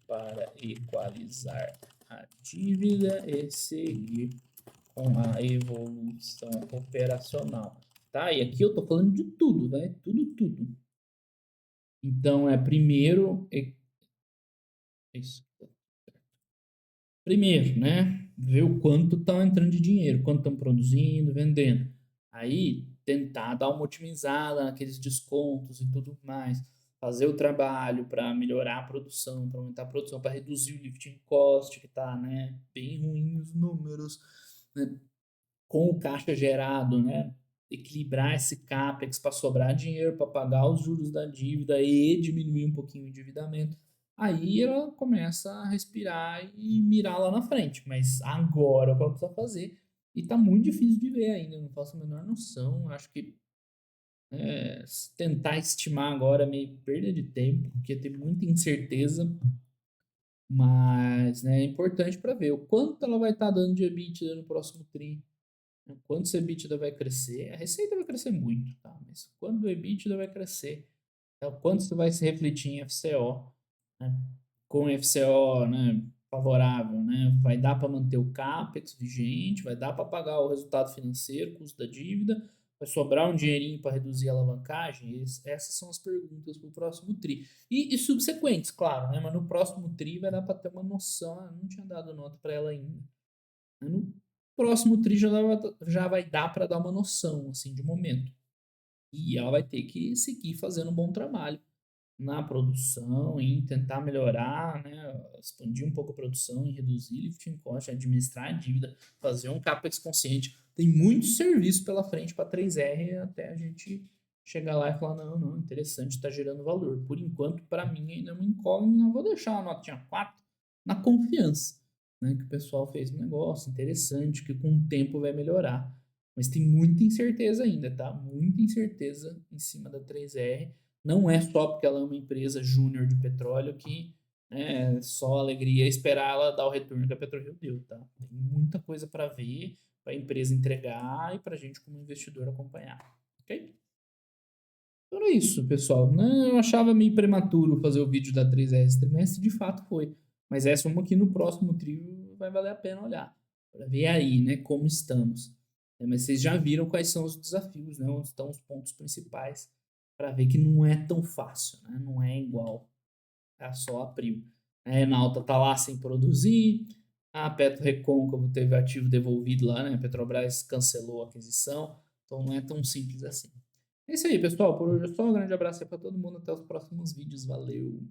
para equalizar a dívida e seguir com a evolução operacional, tá? E aqui eu tô falando de tudo, né? Tudo. Então, primeiro, isso. Primeiro, né? Ver o quanto tá entrando de dinheiro, quanto estão produzindo, vendendo. Aí, tentar dar uma otimizada naqueles descontos e tudo mais. Fazer o trabalho para melhorar a produção, para aumentar a produção, para reduzir o lifting cost, que tá, né? Bem ruim os números, né? Com o caixa gerado, né? Equilibrar esse CAPEX para sobrar dinheiro para pagar os juros da dívida e diminuir um pouquinho o endividamento. Aí ela começa a respirar e mirar lá na frente. Mas agora o que ela precisa fazer? E tá muito difícil de ver ainda, não faço a menor noção. Acho que tentar estimar agora é meio perda de tempo, porque tem muita incerteza. Mas né, é importante para ver o quanto ela vai estar dando de EBITDA no próximo TRI. Quando o EBITDA vai crescer, a receita vai crescer muito, tá? Mas quando o EBITDA vai crescer, então, quanto isso vai se refletir em FCO, né? Com FCO, né, favorável, né? Vai dar para manter o CAPEX vigente, vai dar para pagar o resultado financeiro, custo da dívida, vai sobrar um dinheirinho para reduzir a alavancagem? Essas são as perguntas para o próximo TRI. E subsequentes, claro, né? Mas no próximo TRI vai dar para ter uma noção. Não tinha dado nota para ela ainda. No próximo TRI já vai dar para dar uma noção assim, de momento. E ela vai ter que seguir fazendo um bom trabalho na produção, em tentar melhorar, né, expandir um pouco a produção, em reduzir lifting cost, administrar a dívida, fazer um CAPEX consciente. Tem muito serviço pela frente para 3R até a gente chegar lá e falar, não, interessante, está gerando valor. Por enquanto, para mim, ainda é uma incógnita, vou deixar a notinha 4 na confiança, né, que o pessoal fez um negócio interessante, que com o tempo vai melhorar. Mas tem muita incerteza ainda, tá? Muita incerteza em cima da 3R. Não é só porque ela é uma empresa júnior de petróleo que é só alegria esperar ela dar o retorno que a PetroRio deu, tá? Tem muita coisa para ver, para a empresa entregar e para a gente como investidor acompanhar, ok? Então era isso, pessoal. Não, eu achava meio prematuro fazer o vídeo da 3R esse trimestre, de fato foi. Mas essa é uma que no próximo trio vai valer a pena olhar, para ver aí, né, como estamos. Mas vocês já viram quais são os desafios, né, onde estão os pontos principais, para ver que não é tão fácil, né, não é igual a só abril. A Enalta tá lá sem produzir, a Petro Recôncavo teve ativo devolvido lá, né, a Petrobras cancelou a aquisição, então não é tão simples assim. É isso aí, pessoal. Por hoje é só. Um grande abraço aí pra todo mundo. Até os próximos vídeos. Valeu!